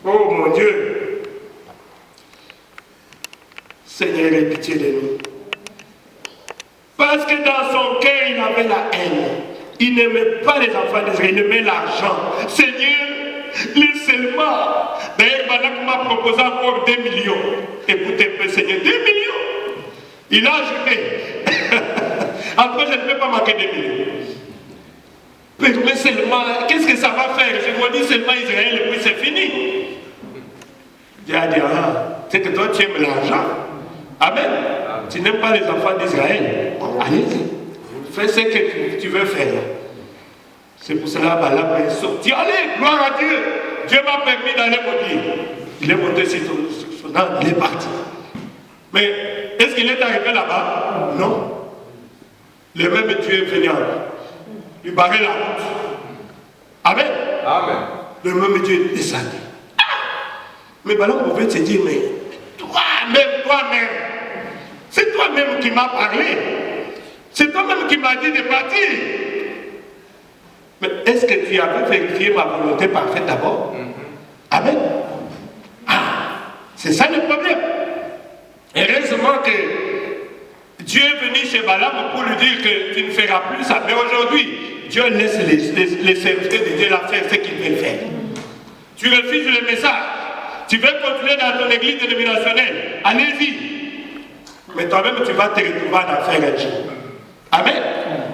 Oh mon Dieu. Seigneur, aie pitié de nous. Parce que dans son cœur, il avait la haine. Il n'aimait pas les enfants d'Israël, il aimait l'argent. Seigneur, laisse seulement. D'ailleurs, Balak m'a proposé encore 2 millions. Écoutez un peu, Seigneur, 2 millions. Il a ajouté. Après, je ne peux pas manquer 2 millions. Mais seulement, qu'est-ce que ça va faire? Je me dis seulement Israël et puis c'est fini. Dieu a dit, c'est que toi tu aimes l'argent. Amen. Tu n'aimes pas les enfants d'Israël. Bon, allez-y. Fais ce que tu veux faire. C'est pour cela que Balaam est sorti. Allez, gloire à Dieu. Dieu m'a permis d'aller maudire. Il est monté sur son âne, il est parti. Mais est-ce qu'il est arrivé là-bas? Non. Le même Dieu est venu lui barrer la route. Amen. Amen. Le même Dieu est descendu. Mais Balaam pouvait se dire, mais toi-même, c'est toi-même qui m'as parlé. C'est toi-même qui m'as dit de partir. Mais est-ce que tu avais vérifié ma volonté parfaite d'abord? Amen. C'est ça le problème. Heureusement que Dieu est venu chez Balaam pour lui dire que tu ne feras plus ça. Mais aujourd'hui, Dieu laisse les serviteurs de Dieu là faire ce qu'ils veulent faire. Tu refuses le message. Tu veux continuer dans ton église dénominationnelle. Allez-y. Mais toi-même, tu vas te retrouver en enfer un jour. Amen.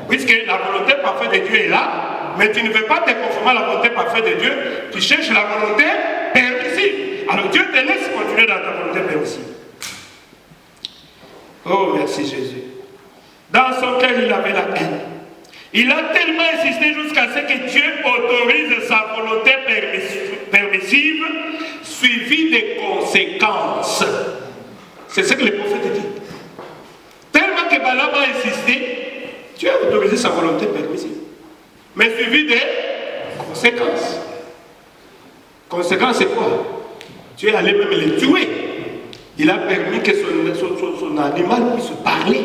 Puisque la volonté parfaite de Dieu est là, mais tu ne veux pas te conformer à la volonté parfaite de Dieu, tu cherches la volonté permissive. Alors Dieu te laisse continuer dans ta volonté permissive. Oh, merci Jésus. Dans son cœur, il avait la haine. Il a tellement insisté jusqu'à ce que Dieu autorise sa volonté permissive, suivie des conséquences. C'est ce que le prophète dit. Tellement que Balaam a insisté, Dieu a autorisé sa volonté permissive, mais suivie des conséquences. Conséquence, c'est quoi? Dieu allait même les tuer. Il a permis que son animal puisse parler.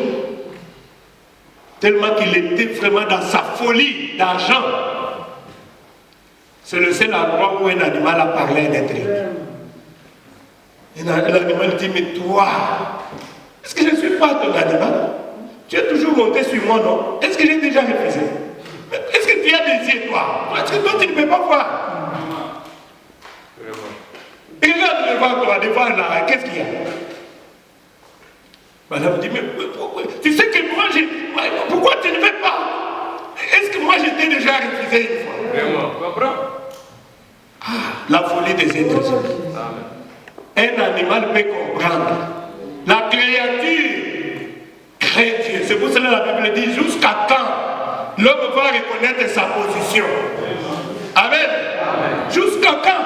Tellement qu'il était vraiment dans sa folie d'argent. C'est le seul endroit où un animal a parlé à un être humain. L'animal dit, mais toi, est-ce que je ne suis pas ton animal? Tu es toujours monté sur moi, non? Est-ce que j'ai déjà refusé? Est-ce que tu as des yeux, toi? Est-ce que toi, tu ne peux pas voir? Et regarde devant toi, devant là, qu'est-ce qu'il y a? Madame dit, mais pourquoi? Tu sais que moi, pourquoi tu ne veux pas? Est-ce que moi, j'étais déjà refusé une fois? Vraiment, comprends? La folie des êtres humains. Un animal peut comprendre. La créature craint Dieu. C'est pour cela que la Bible dit, jusqu'à quand l'homme va reconnaître sa position? Amen. Amen. Jusqu'à quand?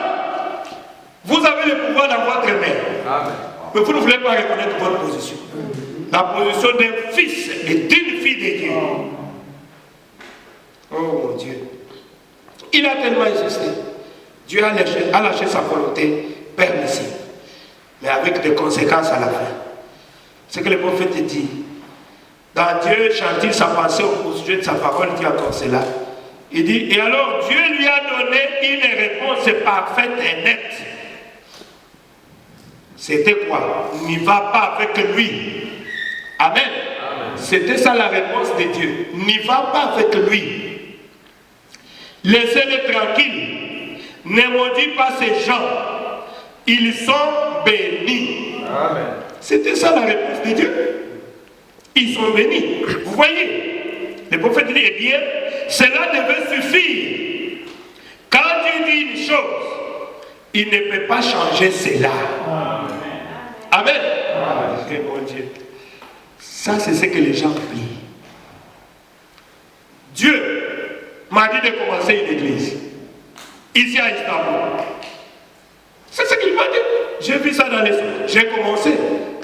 Vous avez le pouvoir dans votre main. Amen. Mais vous ne voulez pas reconnaître votre position. La position d'un fils et d'une fille de Dieu. Oh mon Dieu. Il a tellement insisté. Dieu a lâché sa volonté permissive, mais avec des conséquences à la fin. Ce que le prophète dit. Dans Dieu chante-t-il sa pensée au sujet de sa parole, dit encore cela. Il dit, et alors Dieu lui a donné une réponse parfaite et nette. C'était quoi? N'y va pas avec lui. Amen. C'était ça la réponse de Dieu. N'y va pas avec lui. Laissez-le tranquille. Ne maudis pas ces gens. Ils sont bénis. C'était ça la réponse de Dieu. Ils sont bénis. Vous voyez, le prophète dit, eh bien, cela devait suffire. Quand Dieu dit une chose, il ne peut pas changer cela. Amen. Amen. Mon Dieu. Ça, c'est ce que les gens oublient. Dieu m'a dit de commencer une église. Ici à Istanbul. C'est ce qu'il m'a dit. J'ai vu ça dans les soins. J'ai commencé.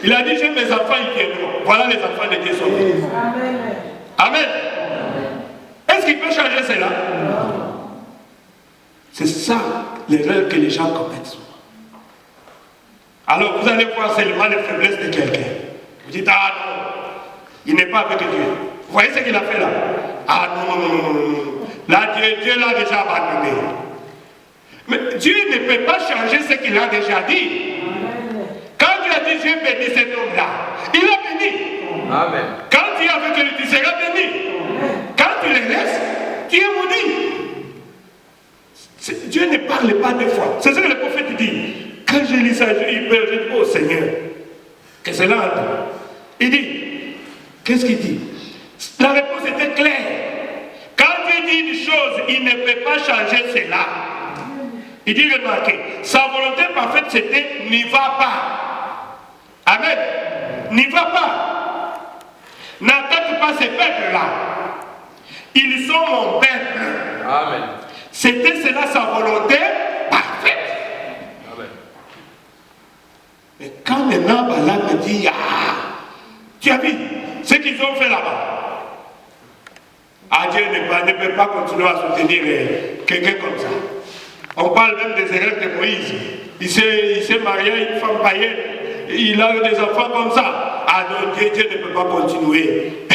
Il a dit, j'ai mes enfants, ils viendront. Voilà les enfants de Dieu sont venus. Amen. Amen. Est-ce qu'il peut changer cela? C'est ça l'erreur que les gens commettent souvent. Alors vous allez voir seulement les faiblesses de quelqu'un. Vous dites, ah non, il n'est pas avec Dieu. Vous voyez ce qu'il a fait là? Ah non. Là, Dieu l'a déjà abandonné. Mais Dieu ne peut pas changer ce qu'il a déjà dit. Quand Dieu a dit, Dieu bénit cet homme-là, il a béni. Amen. Quand Dieu a fait que tu seras béni. Quand tu les laisses, tu es maudit. Dieu ne parle pas deux fois. C'est ce que le prophète dit. Quand je lis ça, je dis, oh Seigneur, que c'est là. Il dit, qu'est-ce qu'il dit? La réponse était claire. Quand Dieu dit une chose, il ne peut pas changer cela. Il dit, remarquez, sa volonté parfaite c'était, n'y va pas. Amen. N'y va pas. N'attaque pas ces peuples-là. Ils sont mon peuple. Amen. C'était cela sa volonté parfaite. Amen. Mais quand maintenant Balaam me dit, ah, tu as vu ce qu'ils ont fait là-bas. Ah, Dieu ne peut pas continuer à soutenir quelqu'un comme ça. On parle même des erreurs de Moïse. Il s'est marié à une femme païenne. Il a eu des enfants comme ça. Ah non, Dieu ne peut pas continuer.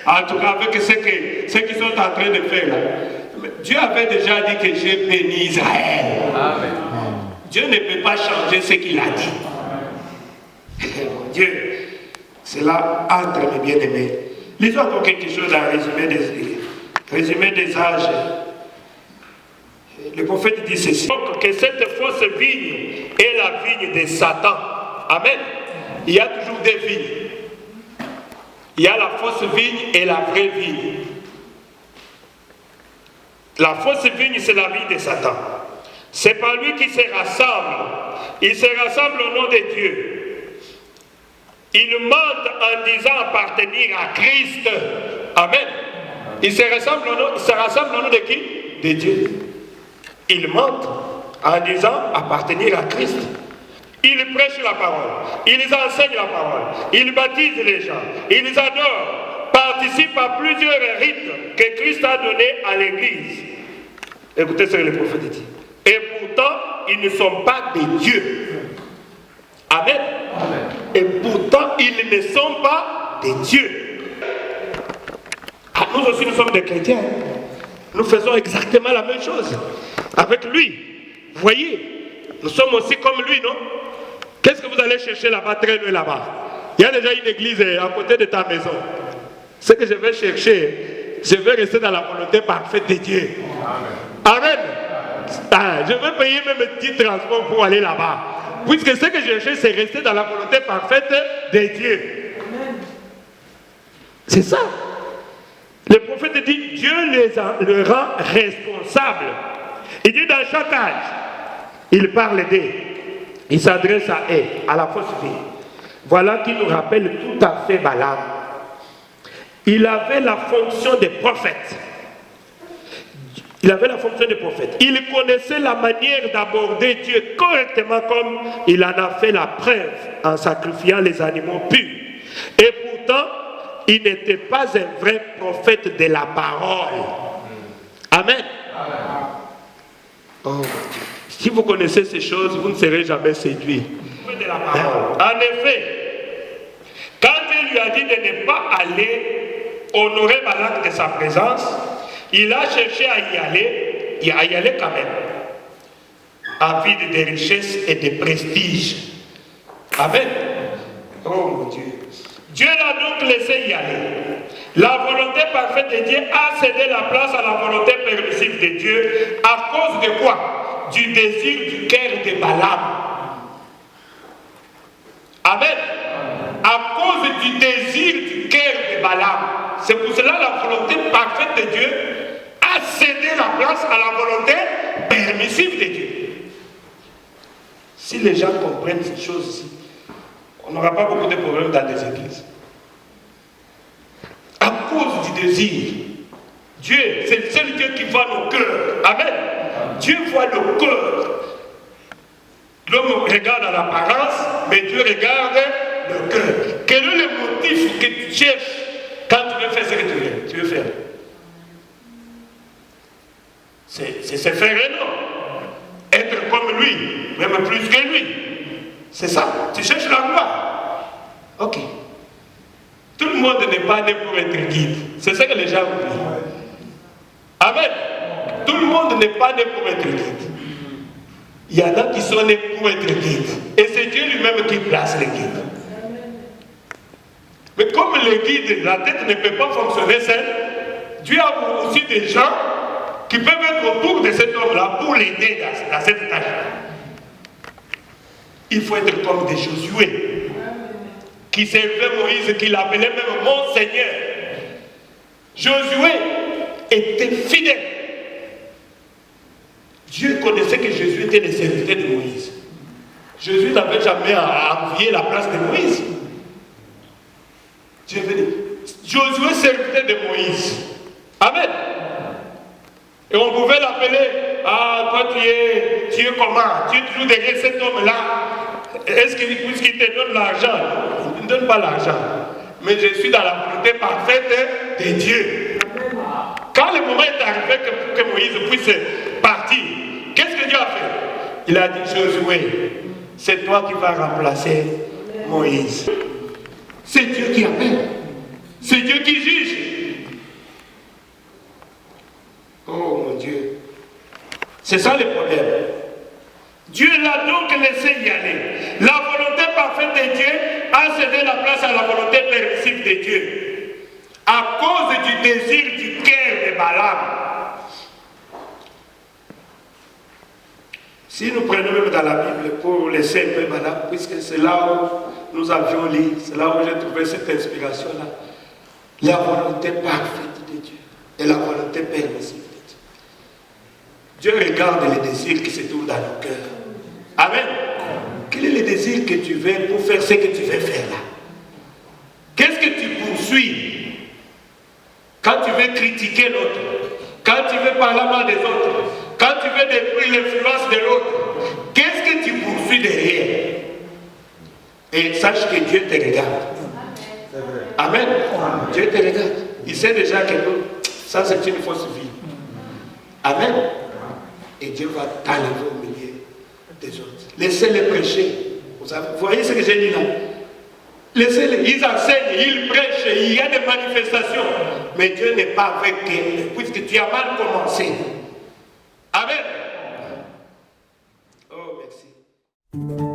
En tout cas, avec ce qu'ils sont en train de faire là. Dieu avait déjà dit que j'ai béni Israël. Amen. Dieu ne peut pas changer ce qu'il a dit. Mon Dieu, c'est là entre mes bien-aimés. Lisons encore quelque chose à résumé des âges. Le prophète dit ceci. Donc que cette fausse vigne est la vigne de Satan. Amen. Il y a toujours des vignes. Il y a la fausse vigne et la vraie vigne. La fausse vigne, c'est la vigne de Satan. C'est par lui qui se rassemble. Il se rassemble au nom de Dieu. Il mente en disant appartenir à Christ. Amen. Il se rassemble au nom de qui? De Dieu. Il mente en disant appartenir à Christ. Ils prêchent la parole. Ils enseignent la parole. Ils baptisent les gens. Ils adorent. Participent à plusieurs rites que Christ a donnés à l'Église. Écoutez ce que le prophète dit. Et pourtant, ils ne sont pas des dieux. Amen. Amen. Et pourtant, ils ne sont pas des dieux. Ah, nous aussi, nous sommes des chrétiens. Nous faisons exactement la même chose avec lui. Vous voyez, nous sommes aussi comme lui, non? Qu'est-ce que vous allez chercher là-bas, très loin là-bas? Il y a déjà une église à côté de ta maison. Ce que je vais chercher, je vais rester dans la volonté parfaite de Dieu. Amen. Amen. Ah, je vais payer même un petit transport pour aller là-bas. Puisque ce que je cherche, c'est rester dans la volonté parfaite de Dieu. Amen. C'est ça. Le prophète dit, Dieu le rend responsable. Il dit dans chaque âge, il parle d'eux. Il s'adresse à eux, à la fausse vie. Voilà qui nous rappelle tout à fait Balaam. Il avait la fonction de prophète. Il avait la fonction de prophète. Il connaissait la manière d'aborder Dieu correctement comme il en a fait la preuve en sacrifiant les animaux purs. Et pourtant, il n'était pas un vrai prophète de la parole. Amen. Oh, si vous connaissez ces choses, vous ne serez jamais séduit. De la parole. En effet, quand il lui a dit de ne pas aller honorer Balak de sa présence, il a cherché à y aller quand même, avide de richesses et de prestige. Amen. Oh mon Dieu. Dieu l'a donc laissé y aller. La volonté parfaite de Dieu a cédé la place à la volonté permissive de Dieu à cause de quoi? Du désir du cœur de Balaam. Amen. À cause du désir du cœur de Balaam. C'est pour cela la volonté parfaite de Dieu a cédé la place à la volonté permissive de Dieu. Si les gens comprennent ces choses ici, on n'aura pas beaucoup de problèmes dans les églises. À cause du désir, Dieu, c'est le seul Dieu qui voit nos cœurs. Amen. Dieu voit nos cœurs. L'homme regarde à l'apparence, mais Dieu regarde le cœur. Quel est le motif que tu cherches quand tu veux faire ce que tu veux faire? C'est se faire un homme. Être comme lui, même plus que lui. C'est ça. Tu cherches la gloire. Ok. Tout le monde n'est pas né pour être guide. C'est ça que les gens oublient. Amen. Tout le monde n'est pas né pour être guide. Il y en a qui sont nés pour être guides. Et c'est Dieu lui-même qui place les guides. Mais comme le guide, la tête ne peut pas fonctionner seule, Dieu a aussi des gens qui peuvent être autour de cet homme-là pour l'aider dans cette tâche. Il faut être comme des Josué qui servaient Moïse, qui l'appelait même mon Seigneur. Josué était fidèle. Dieu connaissait que Jésus était le serviteur de Moïse. Jésus n'avait jamais envié la place de Moïse. Dieu veut dire, Josué serviteur de Moïse. Amen. Et on pouvait l'appeler, ah, toi tu es comment? Tu es toujours derrière cet homme-là. Est-ce qu'il te donne l'argent? Il ne donne pas l'argent. Mais je suis dans la volonté parfaite de Dieu. Quand le moment est arrivé pour que Moïse puisse partir, qu'est-ce que Dieu a fait? Il a dit, Josué, c'est toi qui vas remplacer Moïse. C'est Dieu qui appelle. C'est Dieu qui juge. Oh mon Dieu. C'est ça le problème. Dieu l'a donc laissé y aller. La volonté parfaite de Dieu a cédé la place à la volonté permissive de Dieu. À cause du désir du cœur de Balaam. Si nous prenons même dans la Bible pour laisser un peu Balaam, puisque c'est là où nous avions lu, c'est là où j'ai trouvé cette inspiration-là. La volonté parfaite de Dieu et la volonté permissive de Dieu. Dieu regarde les désirs qui se trouvent dans nos cœurs. Amen. Quel est le désir que tu veux pour faire ce que tu veux faire là? Qu'est-ce que tu poursuis quand tu veux critiquer l'autre? Quand tu veux parler mal des autres? Quand tu veux détruire l'influence de l'autre? Qu'est-ce que tu poursuis derrière? Et sache que Dieu te regarde. Amen. Dieu te regarde. Il sait déjà que ça c'est une fausse vie. Amen. Et Dieu va t'enlever au milieu des autres. Laissez-les prêcher. Vous voyez ce que j'ai dit là? Laissez-les, ils enseignent, ils prêchent, il y a des manifestations. Mais Dieu n'est pas avec eux, puisque tu as mal commencé. Amen. Oh, merci.